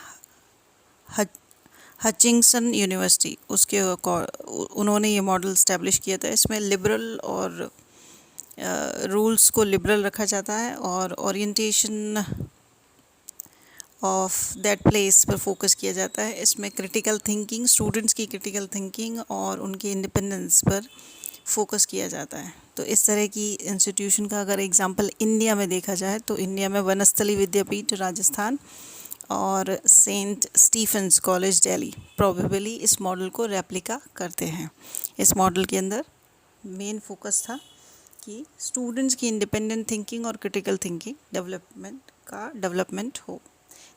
हचिंगसन यूनिवर्सिटी, उसके उन्होंने ये मॉडल इस्टेब्लिश किया था। इसमें लिबरल और रूल्स को लिबरल रखा जाता है और ओरिएंटेशन ऑफ दैट प्लेस पर फोकस किया जाता है। इसमें क्रिटिकल थिंकिंग, स्टूडेंट्स की क्रिटिकल थिंकिंग और उनके इंडिपेंडेंस पर फोकस किया जाता है। तो इस तरह की इंस्टीट्यूशन का अगर एग्जांपल इंडिया में देखा जाए तो इंडिया में वनस्थली विद्यापीठ राजस्थान और Saint Stephen's college Delhi probably इस मॉडल को रेप्लिका करते हैं। इस मॉडल के अंदर मेन फोकस था कि स्टूडेंट्स की इंडिपेंडेंट थिंकिंग और क्रिटिकल थिंकिंग डेवलपमेंट हो।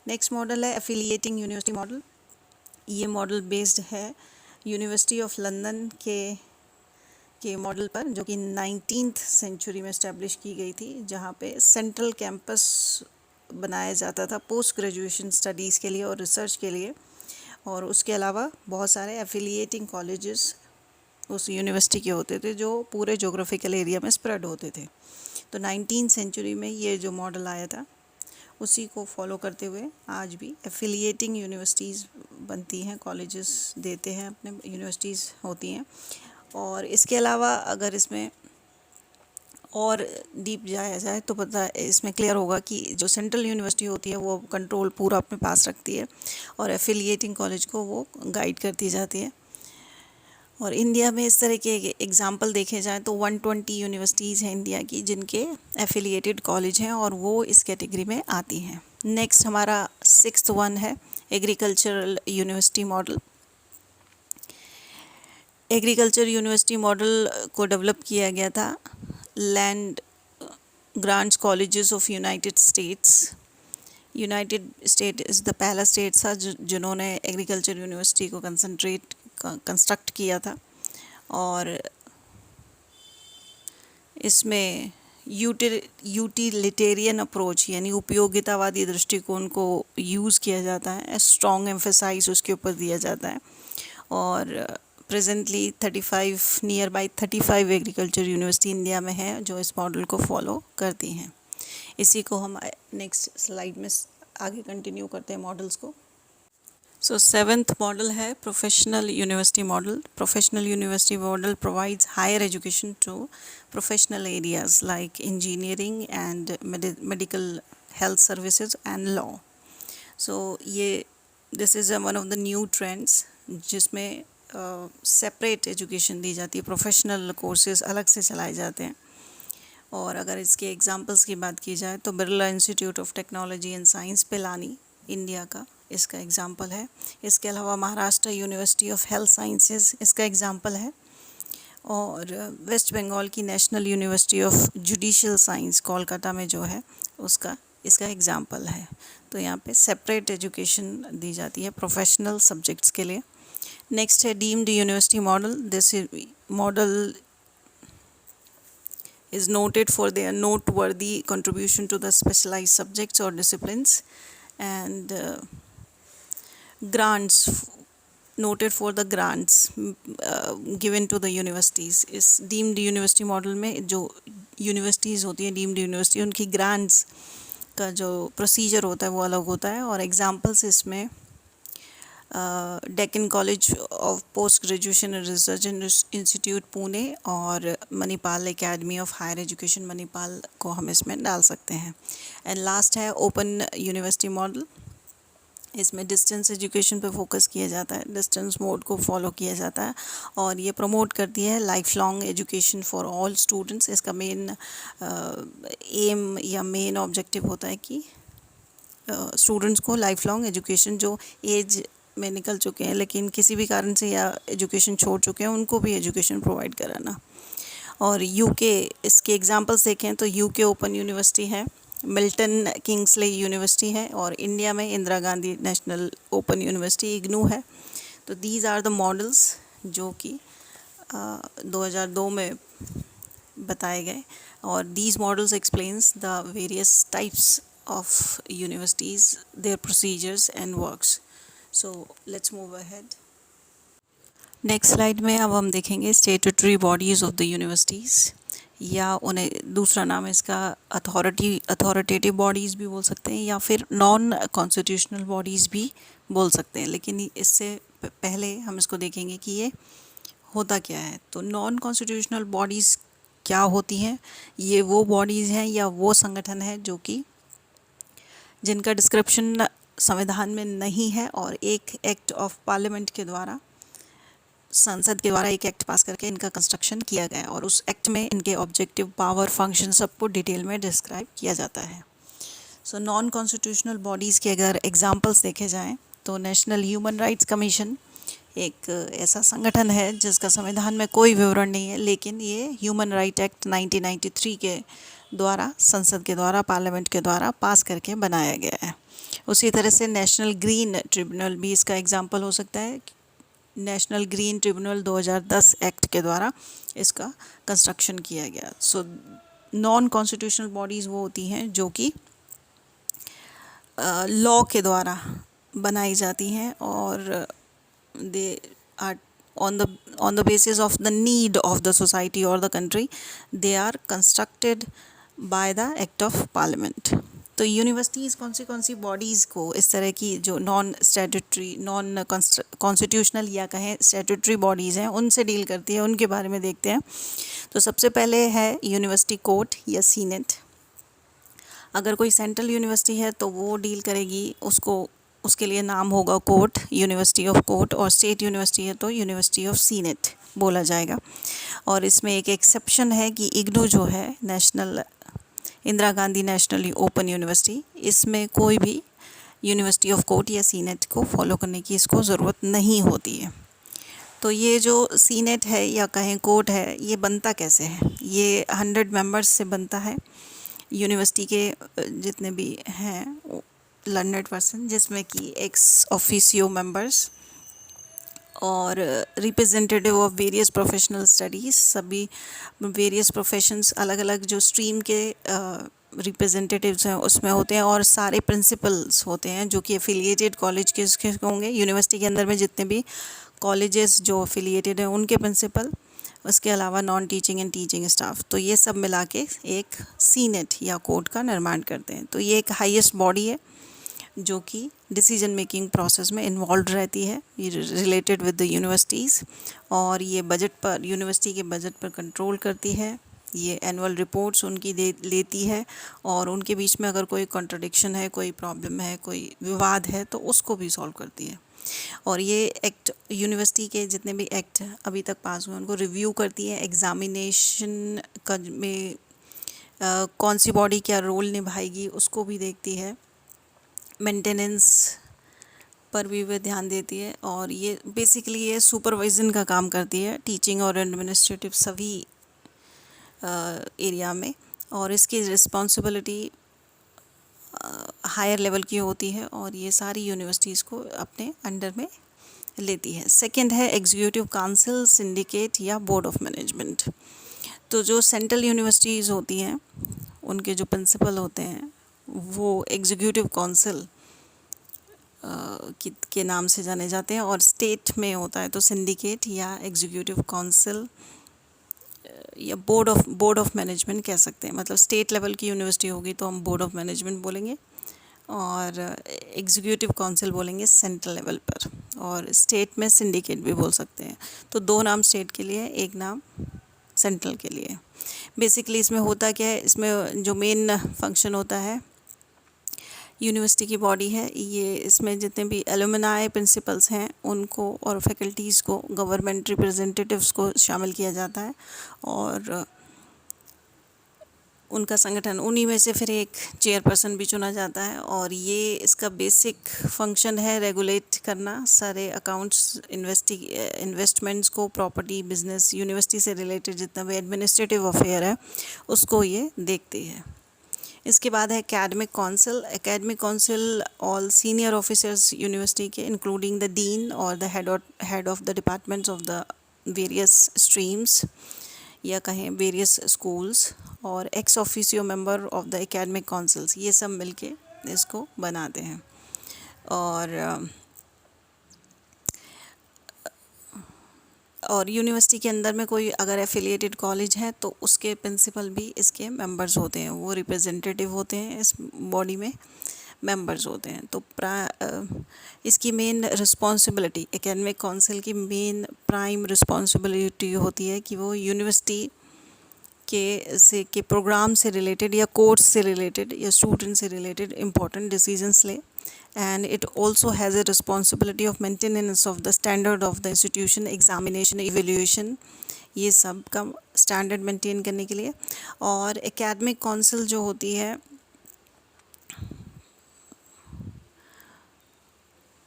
नेक्स्ट मॉडल है एफिलिएटिंग यूनिवर्सिटी मॉडल। ये मॉडल बेस्ड है यूनिवर्सिटी ऑफ लंदन के मॉडल पर, जो कि 19th सेंचुरी में इस्टेब्लिश की गई थी, जहाँ पे सेंट्रल कैंपस बनाया जाता था पोस्ट ग्रेजुएशन स्टडीज़ के लिए और रिसर्च के लिए। और उसके अलावा बहुत सारे एफिलिएटिंग कॉलेजेस उस यूनिवर्सिटी के होते थे जो पूरे जोग्राफिकल एरिया में स्प्रेड होते थे। तो 19th सेंचुरी में ये जो मॉडल आया था उसी को फॉलो करते हुए आज भी एफिलिएटिंग यूनिवर्सिटीज़ बनती हैं, कॉलेजेस देते हैं, अपने यूनिवर्सिटीज़ होती हैं। और इसके अलावा अगर इसमें और डीप जाया जाए तो पता इसमें क्लियर होगा कि जो सेंट्रल यूनिवर्सिटी होती है वो कंट्रोल पूरा अपने पास रखती है और एफिलिएटिंग कॉलेज को वो गाइड करती जाती है। और इंडिया में इस तरह के एग्जाम्पल देखे जाएँ तो 120 यूनिवर्सिटीज़ हैं इंडिया की जिनके एफिलिएटेड कॉलेज हैं और वो इस कैटेगरी में आती हैं। नेक्स्ट हमारा 6th वन है agricultural university model. Agriculture university model को डेवलप किया गया था land grants colleges of United states. United state is the पहला स्टेट था जिन्होंने एग्रीकल्चर यूनिवर्सिटी को कंस्ट्रक्ट किया था, और इसमें यूटिलिटेरियन अप्रोच यानी उपयोगितावादी दृष्टिकोण को यूज़ किया जाता है, स्ट्रॉन्ग एम्फेसाइज उसके ऊपर दिया जाता है। और presently 35 near by 35 agriculture university India में है जो इस मॉडल को फॉलो करती हैं। इसी को हम नेक्स्ट स्लाइड में आगे कंटिन्यू करते हैं मॉडल्स को। सो सेवेंथ मॉडल है professional university model. Professional university model provides higher education to professional areas like engineering and medical health services and law. So ये this is one of the new trends जिसमें separate education दी जाती है, professional courses अलग से चलाए जाते हैं। और अगर इसके एग्जांपल्स की बात की जाए तो Birla institute of technology and science Pilani India का इसका एग्जांपल है। इसके अलावा Maharashtra university of health sciences इसका एग्जांपल है, और वेस्ट बंगाल की national university of judicial science Kolkata में जो है उसका इसका एग्जांपल है। तो यहाँ पे सेपरेट एजुकेशन दी जाती है प्रोफेशनल सब्जेक्ट्स के लिए। नेक्स्ट है deemed university model. This model is noted for their noteworthy contribution to the specialized subjects or disciplines, and grants noted for the grants given to the universities। इस deemed university model में जो universities होती हैं deemed university उनकी grants का जो procedure होता है वो अलग होता है। और एग्जांपल्स इसमें Deccan College of Post Graduation and Research Institute Pune और Manipal Academy of Higher Education Manipal को हम इसमें डाल सकते हैं। एंड लास्ट है ओपन यूनिवर्सिटी मॉडल। इसमें डिस्टेंस एजुकेशन पे फोकस किया जाता है, डिस्टेंस मोड को फॉलो किया जाता है, और ये प्रमोट करती है life long education for all students. इसका मेन एम या मेन ऑब्जेक्टिव होता है कि स्टूडेंट्स को लाइफ लॉन्ग एजुकेशन, जो एज में निकल चुके हैं लेकिन किसी भी कारण से या एजुकेशन छोड़ चुके हैं, उनको भी एजुकेशन प्रोवाइड कराना। और यूके इसके एग्जांपल्स देखें तो यूके ओपन यूनिवर्सिटी है, मिल्टन किंग्सले यूनिवर्सिटी है, और इंडिया में Indira Gandhi national open university IGNOU है। तो दीज आर द मॉडल्स जो कि 2002 में बताए गए, और these models explains the various types of universities, their procedures and works. So let's move ahead. Next slide में अब हम देखेंगे statutory bodies of the universities, या उन्हें दूसरा नाम इसका अथॉरिटेटिव बॉडीज़ भी बोल सकते हैं, या फिर नॉन कॉन्स्टिट्यूशनल बॉडीज़ भी बोल सकते हैं। लेकिन इससे पहले हम इसको देखेंगे कि ये होता क्या है। तो नॉन कॉन्स्टिट्यूशनल बॉडीज़ क्या होती हैं? ये वो बॉडीज़ हैं या वो संगठन है जो कि जिनका डिस्क्रिप्शन संविधान में नहीं है, और एक एक्ट ऑफ पार्लियामेंट के द्वारा, संसद के द्वारा एक एक्ट पास करके इनका कंस्ट्रक्शन किया गया, और उस एक्ट में इनके ऑब्जेक्टिव, पावर, फंक्शन सबको डिटेल में डिस्क्राइब किया जाता है। सो नॉन कॉन्स्टिट्यूशनल बॉडीज़ के अगर एग्जांपल्स देखे जाएं तो नेशनल ह्यूमन राइट्स कमीशन एक ऐसा संगठन है जिसका संविधान में कोई विवरण नहीं है, लेकिन ये ह्यूमन राइट एक्ट 1993 के द्वारा, संसद के द्वारा, पार्लियामेंट के द्वारा पास करके बनाया गया है। उसी तरह से नेशनल ग्रीन ट्रिब्यूनल भी इसका एग्जांपल हो सकता है। नेशनल ग्रीन ट्रिब्यूनल 2010 एक्ट के द्वारा इसका कंस्ट्रक्शन किया गया। सो नॉन कॉन्स्टिट्यूशनल बॉडीज़ वो होती हैं जो कि लॉ के द्वारा बनाई जाती हैं, और they are on the basis of the need of the society or the country, they are constructed by the act of parliament। तो यूनिवर्सिटीज़ कौन सी बॉडीज़ को इस तरह की जो नॉन स्टैट्यूटरी, नॉन कॉन्स्टिट्यूशनल या कहें स्टैट्यूटरी बॉडीज़ हैं उनसे डील करती है, उनके बारे में देखते हैं। तो सबसे पहले है यूनिवर्सिटी कोर्ट या सीनेट। अगर कोई सेंट्रल यूनिवर्सिटी है तो वो डील करेगी, उसके लिए नाम होगा कोर्ट, यूनिवर्सिटी ऑफ कोर्ट, और स्टेट यूनिवर्सिटी है तो यूनिवर्सिटी ऑफ सीनेट बोला जाएगा। और इसमें एक एक्सेप्शन है कि इग्नू जो है, national Indira Gandhi national open university, इसमें कोई भी यूनिवर्सिटी ऑफ कोर्ट या सीनेट को फॉलो करने की इसको ज़रूरत नहीं होती है। तो ये जो सीनेट है या कहें कोर्ट है, ये बनता कैसे है? ये 100 मेंबर्स से बनता है, यूनिवर्सिटी के जितने भी हैं लर्नड पर्सन, जिसमें कि एक्स ऑफिशियो मेंबर्स और representative of various professional studies, सभी वेरियस प्रोफेशंस अलग अलग जो स्ट्रीम के रिप्रेजेंटेटिव्स हैं उसमें होते हैं, और सारे प्रिंसिपल्स होते हैं जो कि एफिलिएटेड कॉलेज के उसके होंगे। यूनिवर्सिटी के अंदर में जितने भी कॉलेजेस जो एफिलिएटेड हैं उनके प्रिंसिपल, उसके अलावा non teaching and teaching staff, तो ये सब मिला के एक सीनेट या कोर्ट का निर्माण करते हैं। तो ये एक हाईएस्ट बॉडी है जो कि डिसीजन मेकिंग प्रोसेस में इन्वॉल्व रहती है, ये रिलेटेड विद द यूनिवर्सिटीज़, और ये बजट पर, यूनिवर्सिटी के बजट पर कंट्रोल करती है। ये एनुअल रिपोर्ट्स उनकी लेती है, और उनके बीच में अगर कोई कॉन्ट्रडिक्शन है, कोई प्रॉब्लम है, कोई विवाद है, तो उसको भी सॉल्व करती है। और ये एक्ट, यूनिवर्सिटी के जितने भी एक्ट अभी तक पास हुए उनको रिव्यू करती है। एग्ज़ामिनेशन का में कौन सी बॉडी क्या रोल निभाएगी उसको भी देखती है। मेंटेनेंस पर भी वह ध्यान देती है, और ये बेसिकली ये सुपरविज़न का काम करती है टीचिंग और एडमिनिस्ट्रेटिव सभी एरिया में, और इसकी रिस्पॉन्सिबिलिटी हायर लेवल की होती है, और ये सारी यूनिवर्सिटीज़ को अपने अंडर में लेती है। सेकंड है एग्जीक्यूटिव काउंसिल, सिंडिकेट या बोर्ड ऑफ मैनेजमेंट। तो जो सेंट्रल यूनिवर्सिटीज़ होती हैं उनके जो प्रिंसिपल होते हैं वो एग्जीक्यूटिव काउंसिल के नाम से जाने जाते हैं, और स्टेट में होता है तो सिंडिकेट या एग्जीक्यूटिव काउंसिल या बोर्ड ऑफ मैनेजमेंट कह सकते हैं। मतलब स्टेट लेवल की यूनिवर्सिटी होगी तो हम बोर्ड ऑफ मैनेजमेंट बोलेंगे, और एग्जीक्यूटिव काउंसिल बोलेंगे सेंट्रल लेवल पर, और स्टेट में सिंडिकेट भी बोल सकते हैं। तो दो नाम स्टेट के लिए, एक नाम सेंट्रल के लिए। बेसिकली इसमें होता क्या है, इसमें जो मेन फंक्शन होता है, यूनिवर्सिटी की बॉडी है ये, इसमें जितने भी एलुमनाई प्रिंसिपल्स हैं उनको और फैकल्टीज़ को, गवर्नमेंट रिप्रेजेंटेटिव्स को शामिल किया जाता है, और उनका संगठन, उन्हीं में से फिर एक चेयरपर्सन भी चुना जाता है। और ये इसका बेसिक फंक्शन है रेगुलेट करना सारे अकाउंट्स, इन्वेस्टमेंट्स को, प्रॉपर्टी, बिजनेस, यूनिवर्सिटी से रिलेटेड जितना भी एडमिनिस्ट्रेटिव अफेयर है उसको ये देखती है। इसके बाद है academic council. Academic council all senior officers university के, इंक्लूडिंग द डीन और the head of the departments of the various streams या कहें वेरियस स्कूल्स, और ex officio member of the academic councils, ये सब मिलके इसको बनाते हैं। और यूनिवर्सिटी के अंदर में कोई अगर एफिलिएटेड कॉलेज है तो उसके प्रिंसिपल भी इसके मेंबर्स होते हैं, वो रिप्रेजेंटेटिव होते हैं, इस बॉडी में मेंबर्स होते हैं। तो इसकी मेन रिस्पॉन्सिबिलिटी, एकेडमिक काउंसिल की मेन प्राइम रिस्पॉन्सिबिलिटी होती है कि वो यूनिवर्सिटी के प्रोग्राम से रिलेटेड या कोर्स से रिलेटेड या स्टूडेंट से रिलेटेड इम्पोर्टेंट डिसीजंस ले, and it also has a responsibility of maintenance of the standard of the institution, examination, evaluation, ये सब का स्टैंडर्ड मेंटेन करने के लिए। और एकेडमिक काउंसिल जो होती है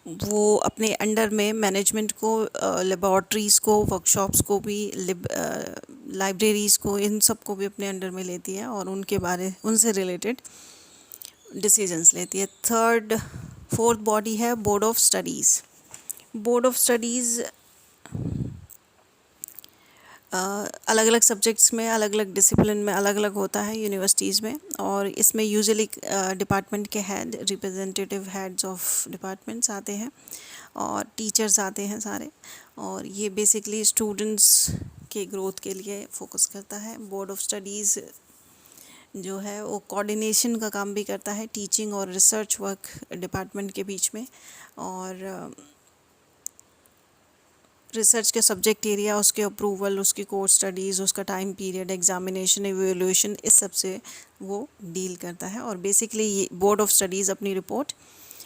वो अपने अंडर में मैनेजमेंट को, लेबॉर्ट्रीज़ को, वर्कशॉप्स को भी, लाइब्रेरीज़ को, इन सब को भी अपने अंडर में लेती है, और उनसे रिलेटेड डिसीजंस लेती है। फोर्थ बॉडी है board of studies. Board of studies अलग अलग सब्जेक्ट्स में, अलग अलग डिसिप्लिन में अलग अलग होता है यूनिवर्सिटीज़ में, और इसमें यूजुअली डिपार्टमेंट के head, representative heads of departments आते हैं, और टीचर्स आते हैं सारे, और ये बेसिकली स्टूडेंट्स के ग्रोथ के लिए फोकस करता है। बोर्ड ऑफ स्टडीज़ जो है वो कोऑर्डिनेशन का काम भी करता है टीचिंग और रिसर्च वर्क डिपार्टमेंट के बीच में, और रिसर्च के सब्जेक्ट एरिया, उसके अप्रूवल, उसकी कोर्स स्टडीज़, उसका टाइम पीरियड, एग्जामिनेशन, इवैल्यूएशन, इस सब से वो डील करता है। और बेसिकली ये बोर्ड ऑफ स्टडीज़ अपनी रिपोर्ट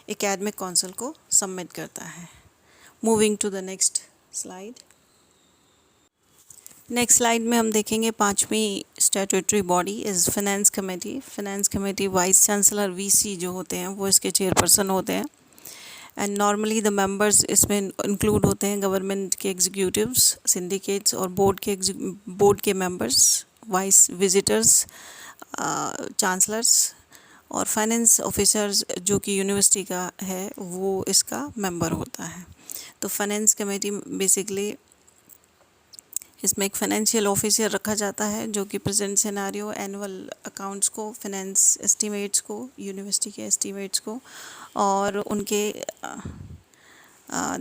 एकेडमिक काउंसिल को सबमिट करता है। Moving to the next slide. Next slide में हम देखेंगे पांचवी statutory body is finance committee. Finance committee vice chancellor VC जो होते हैं वो इसके चेयरपर्सन होते हैं, एंड नॉर्मली द मेंबर्स इसमें इंक्लूड होते हैं गवर्नमेंट के एग्जीक्यूटिव्स, सिंडिकेट्स और बोर्ड के मेंबर्स, वाइस विजिटर्स, चांसलर्स और फाइनेंस ऑफिसर्स जो कि यूनिवर्सिटी का है वो इसका मेंबर होता है। तो फाइनेंस कमेटी बेसिकली इसमें एक फाइनेंशियल ऑफिसर रखा जाता है जो कि प्रेजेंट सिनेरियो, एनुअल अकाउंट्स को, फाइनेंस एस्टीमेट्स को, यूनिवर्सिटी के एस्टीमेट्स को और उनके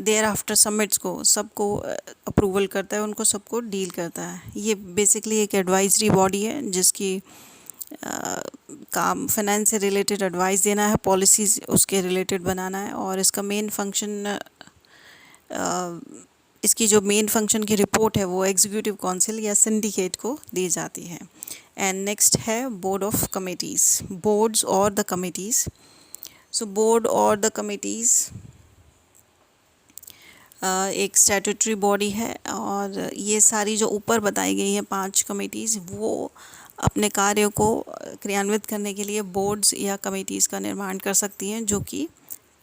देयर आफ्टर सबमिट्स को सबको अप्रूवल करता है, उनको सबको डील करता है। ये बेसिकली एक एडवाइजरी बॉडी है जिसकी काम फाइनेंस से रिलेटेड एडवाइस देना है, पॉलिसीज़ उसके रिलेटेड बनाना है और इसका मेन फंक्शन इसकी जो मेन फंक्शन की रिपोर्ट है वो एग्जीक्यूटिव काउंसिल या सिंडिकेट को दी जाती है। एंड नेक्स्ट है बोर्ड ऑफ कमिटीज़, बोर्ड्स और द कमिटीज़। सो बोर्ड और द कमिटीज़ एक स्टैट्यूटरी बॉडी है और ये सारी जो ऊपर बताई गई हैं 5 कमिटीज़ वो अपने कार्यों को क्रियान्वित करने के लिए बोर्ड्स या कमिटीज़ का निर्माण कर सकती हैं जो कि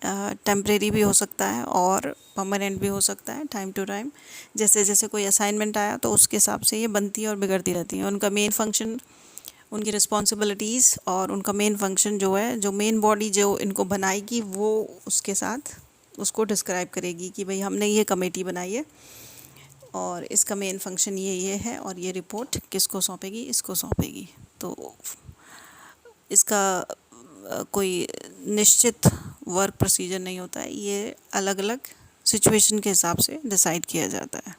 टेम्परेरी भी हो सकता है और परमानेंट भी हो सकता है। टाइम टू टाइम जैसे जैसे कोई असाइनमेंट आया तो उसके हिसाब से ये बनती और बिगड़ती रहती हैं। उनका मेन फंक्शन, उनकी रिस्पॉन्सिबिलिटीज़ और उनका मेन फंक्शन जो है, जो मेन बॉडी जो इनको बनाएगी वो उसके साथ उसको डिस्क्राइब करेगी कि भाई हमने ये कमेटी बनाई है और इसका मेन फंक्शन ये है और ये रिपोर्ट किसको सौंपेगी, इसको सौंपेगी। तो इसका कोई निश्चित वर्क प्रोसीजर नहीं होता है, ये अलग अलग सिचुएशन के हिसाब से डिसाइड किया जाता है।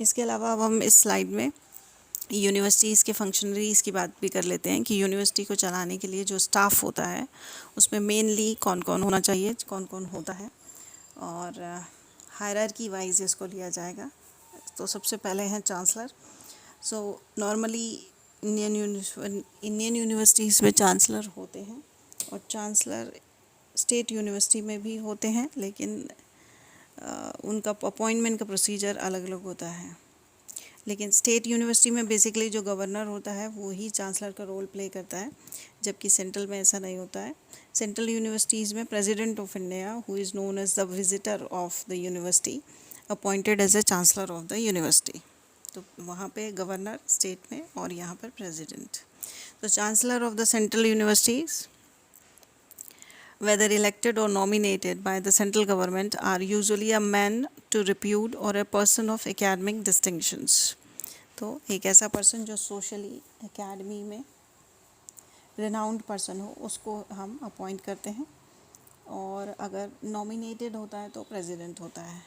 इसके अलावा अब हम इस स्लाइड में यूनिवर्सिटीज़ के फंक्शनरीज़ की बात भी कर लेते हैं कि यूनिवर्सिटी को चलाने के लिए जो स्टाफ होता है उसमें मेनली कौन कौन होना चाहिए, कौन कौन होता है और हायरार्की वाइज इसको लिया जाएगा। तो सबसे पहले हैं chancellor. So normally Indian universities में चांसलर होते हैं और चांसलर स्टेट यूनिवर्सिटी में भी होते हैं, लेकिन उनका अपॉइंटमेंट का प्रोसीजर अलग अलग होता है। लेकिन स्टेट यूनिवर्सिटी में बेसिकली जो गवर्नर होता है वो ही चांसलर का रोल प्ले करता है, जबकि सेंट्रल में ऐसा नहीं होता है। सेंट्रल यूनिवर्सिटीज़ में president of India who is known as the visitor of the university appointed as a chancellor of the university. तो वहाँ पे गवर्नर स्टेट में और यहाँ पर प्रेसिडेंट। तो chancellor of the central universities whether elected or nominated by the central government are usually a man to repute or a person of academic distinctions। तो एक ऐसा पर्सन जो सोशली एकेडमी में रिनाउंड पर्सन हो उसको हम appoint करते हैं और अगर नॉमिनेटेड होता है तो प्रेसिडेंट होता है।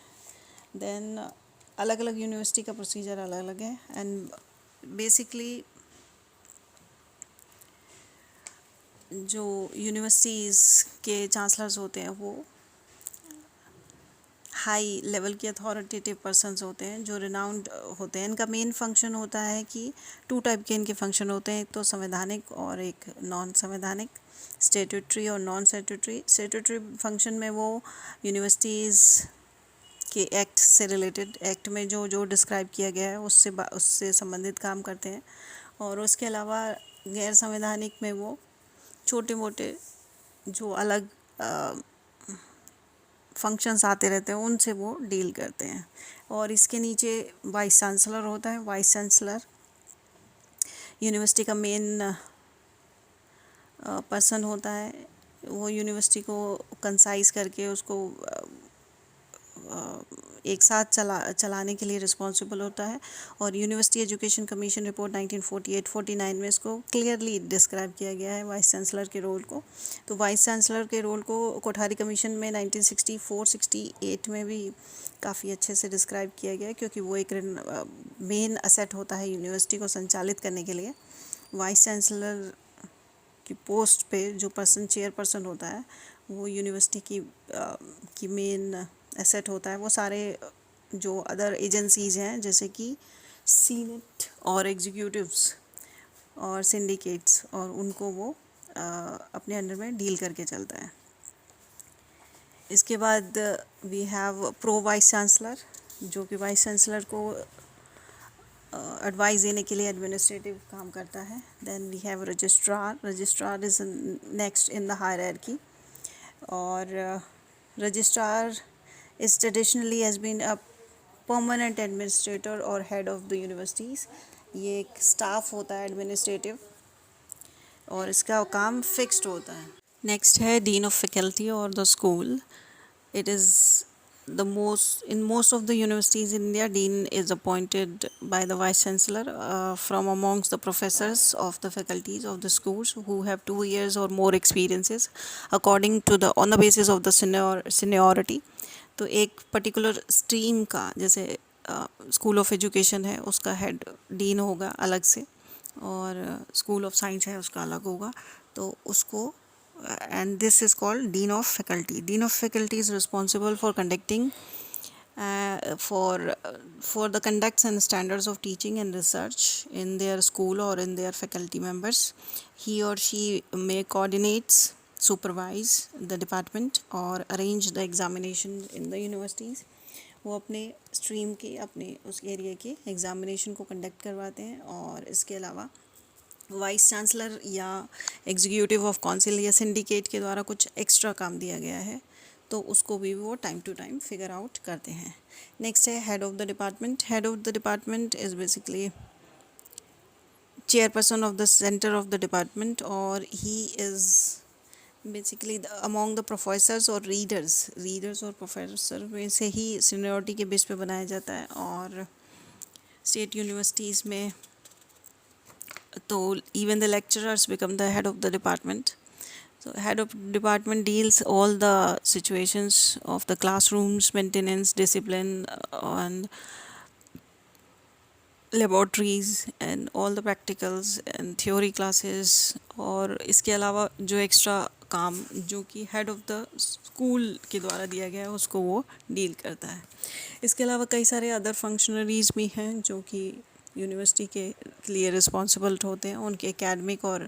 देन अलग अलग यूनिवर्सिटी का प्रोसीजर अलग अलग है एंड बेसिकली जो यूनिवर्सिटीज़ के चांसलर्स होते हैं वो हाई लेवल के अथॉरिटेटिव पर्सन्स होते हैं जो रिनाउंड होते हैं। इनका मेन फंक्शन होता है कि 2 टाइप के इनके फंक्शन होते हैं, एक तो संवैधानिक और एक नॉन संवैधानिक, स्टैट्यूटरी और नॉन स्टैट्यूटरी। स्टैट्यूटरी फंक्शन में वो यूनिवर्सिटीज़ के एक्ट से रिलेटेड, एक्ट में जो जो डिस्क्राइब किया गया है उससे संबंधित काम करते हैं और उसके अलावा गैर संवैधानिक में वो छोटे मोटे जो अलग फंक्शंस आते रहते हैं उनसे वो डील करते हैं। और इसके नीचे वाइस चांसलर होता है। वाइस चांसलर यूनिवर्सिटी का मेन पर्सन होता है, वो यूनिवर्सिटी को कंसाइज करके उसको एक साथ चलाने के लिए रिस्पॉन्सिबल होता है। और यूनिवर्सिटी एजुकेशन कमीशन रिपोर्ट 1948-49 में इसको क्लियरली डिस्क्राइब किया गया है वाइस चांसलर के रोल को। तो वाइस चांसलर के रोल को कोठारी कमीशन में 1964-68 में भी काफ़ी अच्छे से डिस्क्राइब किया गया है, क्योंकि वो एक मेन असेट होता है यूनिवर्सिटी को संचालित करने के लिए। वाइस चांसलर की पोस्ट पे जो पर्सन चेयरपर्सन होता है वो यूनिवर्सिटी की मेन एसेट होता है। वो सारे जो अदर एजेंसीज़ हैं जैसे कि सीनेट और एग्जीक्यूटिव्स और सिंडिकेट्स और उनको वो अपने अंडर में डील करके चलता है। इसके बाद we have pro vice chancellor, जो कि वाइस चांसलर को एडवाइस देने के लिए एडमिनिस्ट्रेटिव काम करता है। Then we have registrar. Registrar is next in the hierarchy और registrar is traditionally has been a permanent administrator और हेड ऑफ द यूनिवर्सिटीज़। ये एक स्टाफ होता है एडमिनिस्ट्रेटिव और इसका काम फिक्स्ड होता है। नेक्स्ट है डीन ऑफ फैकल्टी और the school. It is in most of the universities in India, dean is appointed by the vice chancellor from amongst the professors of the faculties of the schools who have 2 years or more experiences according to the on the basis of the seniority. तो एक particular stream का जैसे school of education है उसका head dean होगा अलग से, और स्कूल ऑफ साइंस है उसका अलग होगा, तो उसको and this is called dean of faculty. Dean of faculty is responsible for conducting for the conducts and standards of teaching and research in their school or in their faculty members. He or she may coordinates, supervise the department or arrange the examination in the universities. वो अपने stream के अपने उस area के examination को conduct करवाते हैं, और इसके अलावा वाइस चांसलर या एग्जीक्यूटिव ऑफ काउंसिल या सिंडिकेट के द्वारा कुछ एक्स्ट्रा काम दिया गया है तो उसको भी वो time to time figure out करते हैं। नेक्स्ट है head of the department. Head of the department is basically chairperson of the centre of the department, और he is basically among the professors और रीडर्स और प्रोफेसर में से ही seniority के base पे बनाया जाता है। और स्टेट यूनिवर्सिटीज़ में तो even the lecturers become the head of the department. So head of department deals all the situations of the classrooms, maintenance, discipline, and laboratories and all the practicals and theory classes. और इसके अलावा जो extra काम जो कि head of the school के द्वारा दिया गया है उसको वो डील करता है। इसके अलावा कई सारे अदर फंक्शनरीज भी हैं जो कि यूनिवर्सिटी के लिए रिस्पॉन्सिबल होते हैं, उनके एकेडमिक और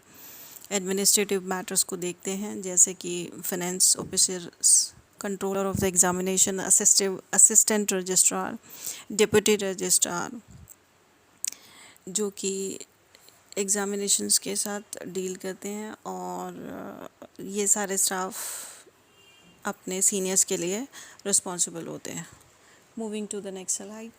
एडमिनिस्ट्रेटिव मैटर्स को देखते हैं, जैसे कि finance officers, controller of the examination, assistant registrar, deputy registrar, जो कि एग्ज़ामिनेशंस के साथ डील करते हैं, और ये सारे स्टाफ अपने सीनियर्स के लिए रिस्पॉन्सिबल होते हैं। Moving to the next slide.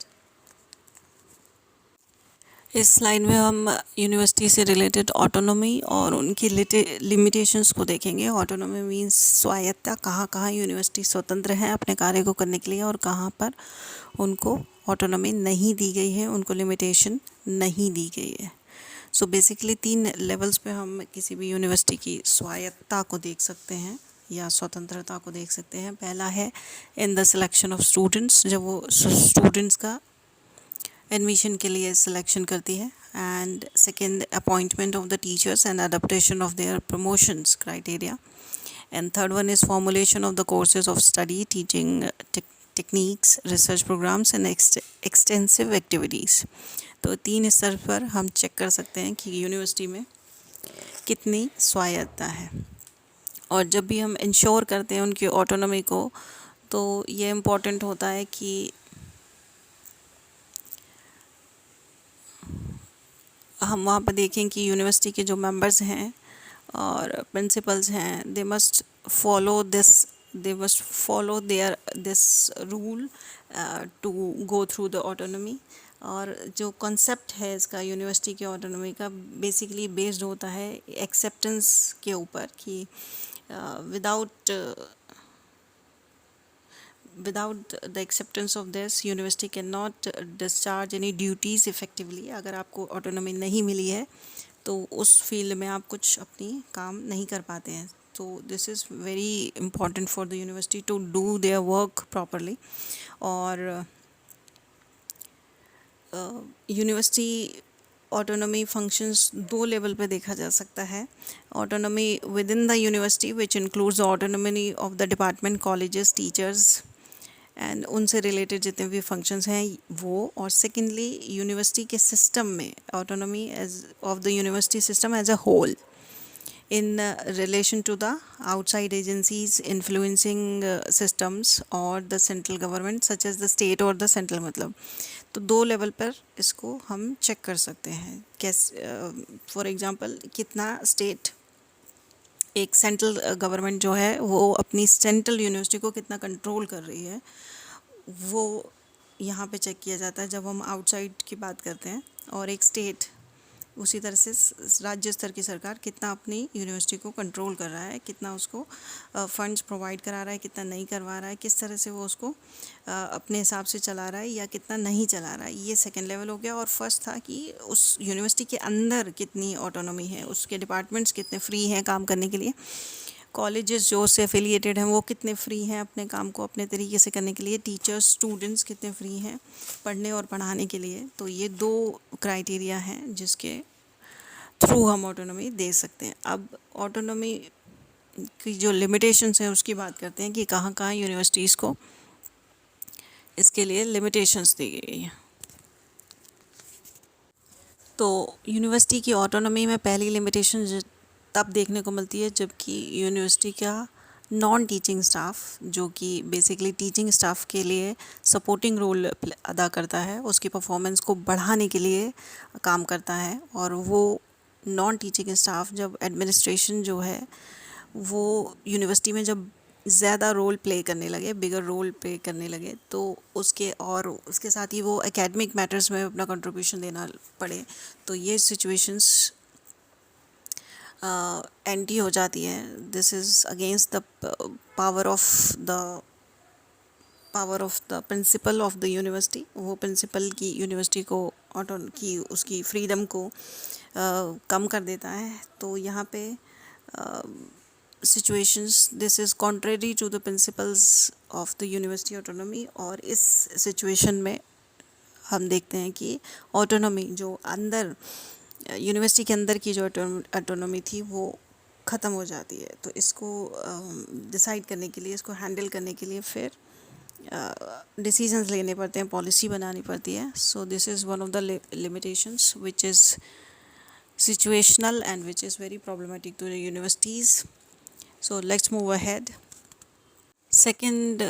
इस स्लाइड में हम यूनिवर्सिटी से रिलेटेड ऑटोनॉमी और उनकी लिमिटेशंस को देखेंगे। ऑटोनॉमी मींस स्वायत्तता, कहाँ कहाँ यूनिवर्सिटी स्वतंत्र हैं अपने कार्य को करने के लिए और कहाँ पर उनको ऑटोनॉमी नहीं दी गई है, उनको लिमिटेशन नहीं दी गई है। सो बेसिकली 3 लेवल्स पे हम किसी भी यूनिवर्सिटी की स्वायत्तता को देख सकते हैं या स्वतंत्रता को देख सकते हैं। पहला है in the selection of students, जब वो स्टूडेंट्स का एडमिशन के लिए सिलेक्शन करती है, and second appointment of the teachers and adaptation of their promotions criteria, and third one is formulation of the courses of study, teaching techniques, research programmes and extensive activities. तो 3 स्तर पर हम check कर सकते हैं कि यूनिवर्सिटी में कितनी स्वायत्तता है। और जब भी हम इंश्योर करते हैं उनकी ऑटोनॉमी को, तो ये इम्पॉर्टेंट होता है कि हम वहाँ पर देखें कि यूनिवर्सिटी के जो मेंबर्स हैं और प्रिंसिपल्स हैं, they must follow this rule to go through the autonomy. और जो कॉन्सेप्ट है इसका यूनिवर्सिटी के ऑटोनॉमी का बेसिकली बेस्ड होता है एक्सेप्टेंस के ऊपर कि without the acceptance of this university cannot discharge any duties effectively। अगर आपको ऑटोनॉमी नहीं मिली है तो उस फील्ड में आप कुछ अपनी काम नहीं कर पाते हैं। तो this is very important for the university to do their work properly. और यूनिवर्सिटी ऑटोनॉमी फंक्शंस 2 लेवल पे देखा जा सकता है। Autonomy within the university which includes autonomy of the department, colleges, teachers and उनसे रिलेटेड जितने भी functions हैं वो। और सेकेंडली यूनिवर्सिटी के सिस्टम में autonomy as of the university system as a whole in relation to the outside agencies influencing systems or the central government such as the state or the central। मतलब तो 2 level पर इसको हम check कर सकते हैं। कैसे फॉर एग्जांपल कितना स्टेट एक सेंट्रल गवर्नमेंट जो है वो अपनी सेंट्रल यूनिवर्सिटी को कितना कंट्रोल कर रही है, वो यहाँ पे चेक किया जाता है जब हम आउटसाइड की बात करते हैं। और एक स्टेट उसी तरह से राज्य स्तर की सरकार कितना अपनी यूनिवर्सिटी को कंट्रोल कर रहा है, कितना उसको फंड्स प्रोवाइड करा रहा है, कितना नहीं करवा रहा है, किस तरह से वो उसको अपने हिसाब से चला रहा है या कितना नहीं चला रहा है। ये सेकंड लेवल हो गया। और फर्स्ट था कि उस यूनिवर्सिटी के अंदर कितनी ऑटोनॉमी है, उसके डिपार्टमेंट्स कितने फ्री हैं काम करने के लिए, कॉलेजेस जो उससे एफिलिएटेड हैं वो कितने फ्री हैं अपने काम को अपने तरीके से करने के लिए, टीचर्स स्टूडेंट्स कितने फ्री हैं पढ़ने और पढ़ाने के लिए। तो ये दो क्राइटेरिया हैं जिसके थ्रू हम ऑटोनॉमी दे सकते हैं। अब ऑटोनॉमी की जो लिमिटेशंस हैं उसकी बात करते हैं कि कहाँ कहाँ यूनिवर्सिटीज़ को इसके लिए लिमिटेशंस दी गई हैं। तो यूनिवर्सिटी की ऑटोनॉमी में पहली लिमिटेशन तब देखने को मिलती है जबकि यूनिवर्सिटी का नॉन टीचिंग स्टाफ, जो कि बेसिकली टीचिंग स्टाफ के लिए सपोर्टिंग रोल अदा करता है, उसकी परफॉर्मेंस को बढ़ाने के लिए काम करता है। और वो नॉन टीचिंग स्टाफ जब एडमिनिस्ट्रेशन जो है वो यूनिवर्सिटी में जब ज़्यादा रोल प्ले करने लगे, बिगर रोल प्ले करने लगे, तो उसके साथ ही वो एकेडमिक मैटर्स में अपना कंट्रीब्यूशन देना पड़े, तो ये सिचुएशंस एंटी हो जाती है। This is against the power of the principle of the university. वो प्रिंसिपल की यूनिवर्सिटी को उसकी फ्रीडम को कम कर देता है। तो यहाँ पे situations, this is contrary to the principles of the university autonomy। और इस सिचुएशन में हम देखते हैं कि ऑटोनॉमी जो अंदर यूनिवर्सिटी के अंदर की जो ऑटोनॉमी थी वो ख़त्म हो जाती है। तो इसको डिसाइड करने के लिए, इसको हैंडल करने के लिए फिर डिसीजंस लेने पड़ते हैं, पॉलिसी बनानी पड़ती है। So this is one of the limitations which is situational and which is very problematic to the universities। So let's move ahead। Second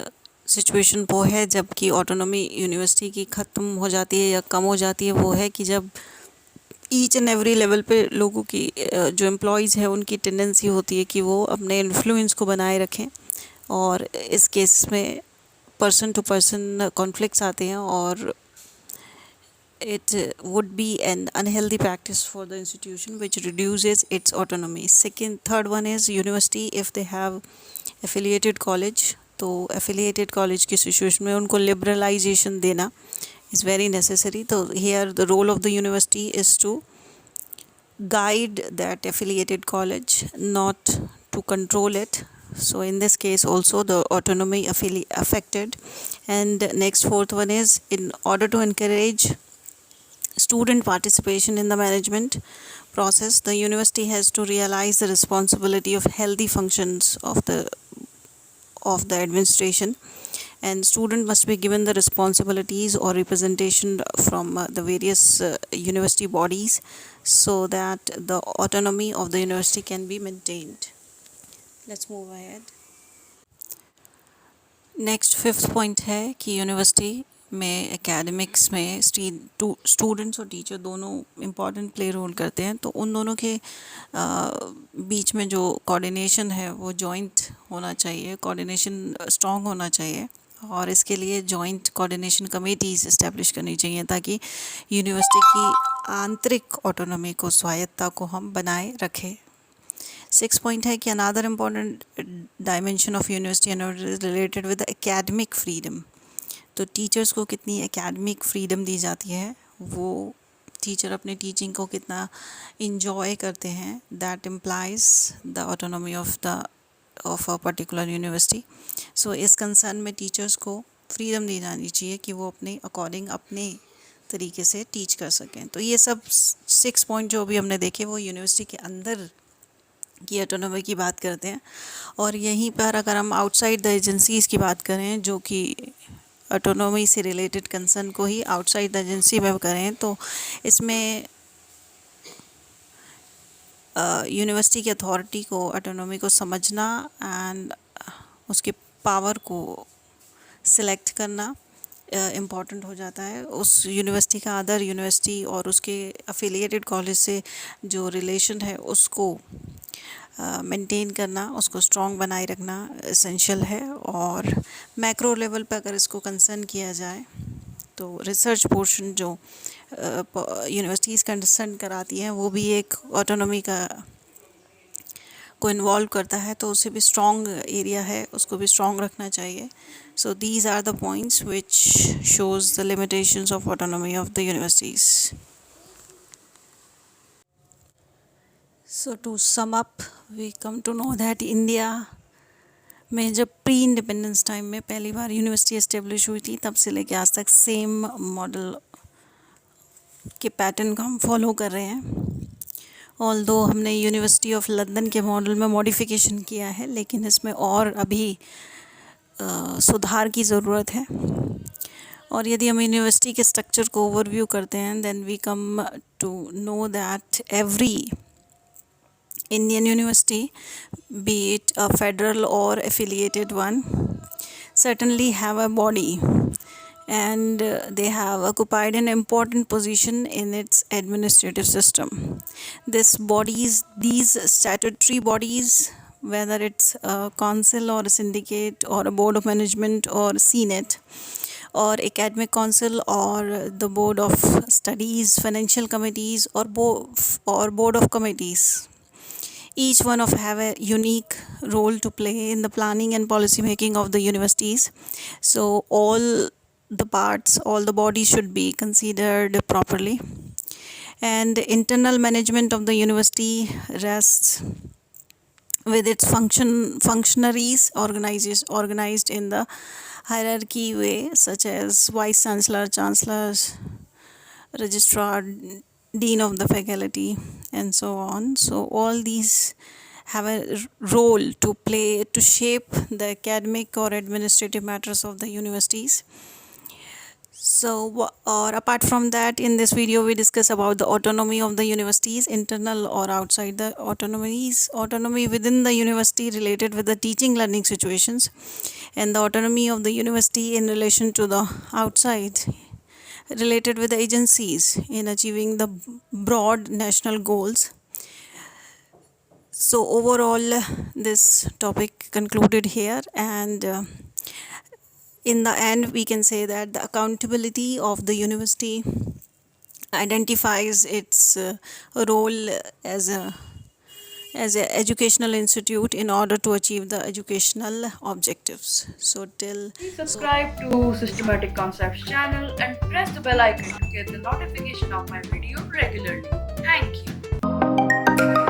situation वो है जबकि ऑटोनॉमी यूनिवर्सिटी की ख़त्म हो जाती है या कम हो जाती है, वो है कि जब ईच एंड एवरी लेवल पे लोगों की जो एम्प्लॉयज़ है उनकी टेंडेंसी होती है कि वो अपने इन्फ्लुएंस को बनाए रखें। और इस केस में पर्सन टू पर्सन कॉन्फ्लिक्ट्स आते हैं और it would be an unhealthy practice for the institution which reduces its autonomy। Third one is university if they have affiliated college, तो affiliated college की situation में उनको liberalization देना is very necessary। तो here the role of the university is to guide that affiliated college, not to control it। So in this case also the autonomy affected। And next fourth one is in order to encourage student participation in the management process, the university has to realize the responsibility of healthy functions of the administration, and student must be given the responsibilities or representation from the various university bodies so that the autonomy of the university can be maintained। Let's move ahead। Next fifth point है कि university में academics में students और teacher दोनों important play role करते हैं। तो उन दोनों के बीच में जो कोऑर्डिनेशन है वो जॉइंट होना चाहिए, कोऑर्डिनेशन स्ट्रॉन्ग होना चाहिए। और इसके लिए जॉइंट कोऑर्डिनेशन कमेटीज़ इस्टेब्लिश करनी चाहिए ताकि यूनिवर्सिटी की आंतरिक ऑटोनॉमी को, स्वायत्ता को हम बनाए रखें। 6 पॉइंट है कि another important dimension of university is related with academic freedom. तो टीचर्स को कितनी एकेडमिक फ्रीडम दी जाती है, वो टीचर अपने टीचिंग को कितना इंजॉय करते हैं, that implies the autonomy of a particular university. So इस कंसर्न में टीचर्स को फ्रीडम दी जानी चाहिए कि वो अपने अकॉर्डिंग अपने तरीके से टीच कर सकें। तो ये सब 6 पॉइंट जो अभी हमने देखे वो यूनिवर्सिटी के अंदर की ऑटोनॉमी की बात करते हैं। और यहीं पर अगर हम आउटसाइड द एजेंसीज़ की बात करें, जो कि ऑटोनॉमी से रिलेटेड कंसर्न को ही आउटसाइड द एजेंसी में करें, तो इसमें यूनिवर्सिटी की अथॉरिटी को, ऑटोनॉमी को समझना एंड उसके पावर को सिलेक्ट करना इम्पॉर्टेंट हो जाता है। उस यूनिवर्सिटी का अदर यूनिवर्सिटी और उसके अफिलिएटेड कॉलेज से जो रिलेशन है उसको मेंटेन करना, उसको स्ट्रॉन्ग बनाए रखना एसेंशियल है। और मैक्रो लेवल पर अगर इसको कंसर्न किया जाए तो रिसर्च पोर्शन जो यूनिवर्सिटीज़ कंसर्न कराती हैं वो भी एक ऑटोनॉमी को इन्वॉल्व करता है, तो उसे भी स्ट्रॉन्ग एरिया है, उसको भी स्ट्रॉन्ग रखना चाहिए। So these are the points which shows the limitations of autonomy of the universities. So to sum up, we come to know that India में जब प्री इंडिपेंडेंस टाइम में पहली बार यूनिवर्सिटी एस्टेब्लिश हुई थी, तब से लेके आज तक सेम मॉडल के पैटर्न को हम फॉलो कर रहे हैं। ऑल्दो हमने यूनिवर्सिटी ऑफ लंदन के मॉडल में मॉडिफिकेशन किया है, लेकिन इसमें और अभी सुधार की ज़रूरत है। और यदि हम यूनिवर्सिटी के स्ट्रक्चर को ओवरव्यू करते हैं, then we come to know that every Indian university, be it a federal or affiliated one, certainly have a body, and they have occupied an important position in its administrative system. These statutory bodies, whether it's a council or a syndicate or a board of management or senate or academic council or the board of studies, financial committees or board of committees, each one of have a unique role to play in the planning and policy making of the universities. So all the parts, all the bodies should be considered properly, and internal management of the university rests with its functionaries organized in the hierarchy way, such as vice chancellor, chancellors, registrar, dean of the faculty, and so on. So all these have a role to play to shape the academic or administrative matters of the universities. So, or apart from that, in this video we discuss about the autonomy of the universities, internal or outside the autonomies, autonomy within the university related with the teaching learning situations, and the autonomy of the university in relation to the outside related with the agencies in achieving the broad national goals. So overall, this topic concluded here, and in the end we can say that the accountability of the university identifies its role as a educational institute in order to achieve the educational objectives. So Please subscribe to Systematic Concepts channel and press the bell icon to get the notification of my video regularly. Thank you.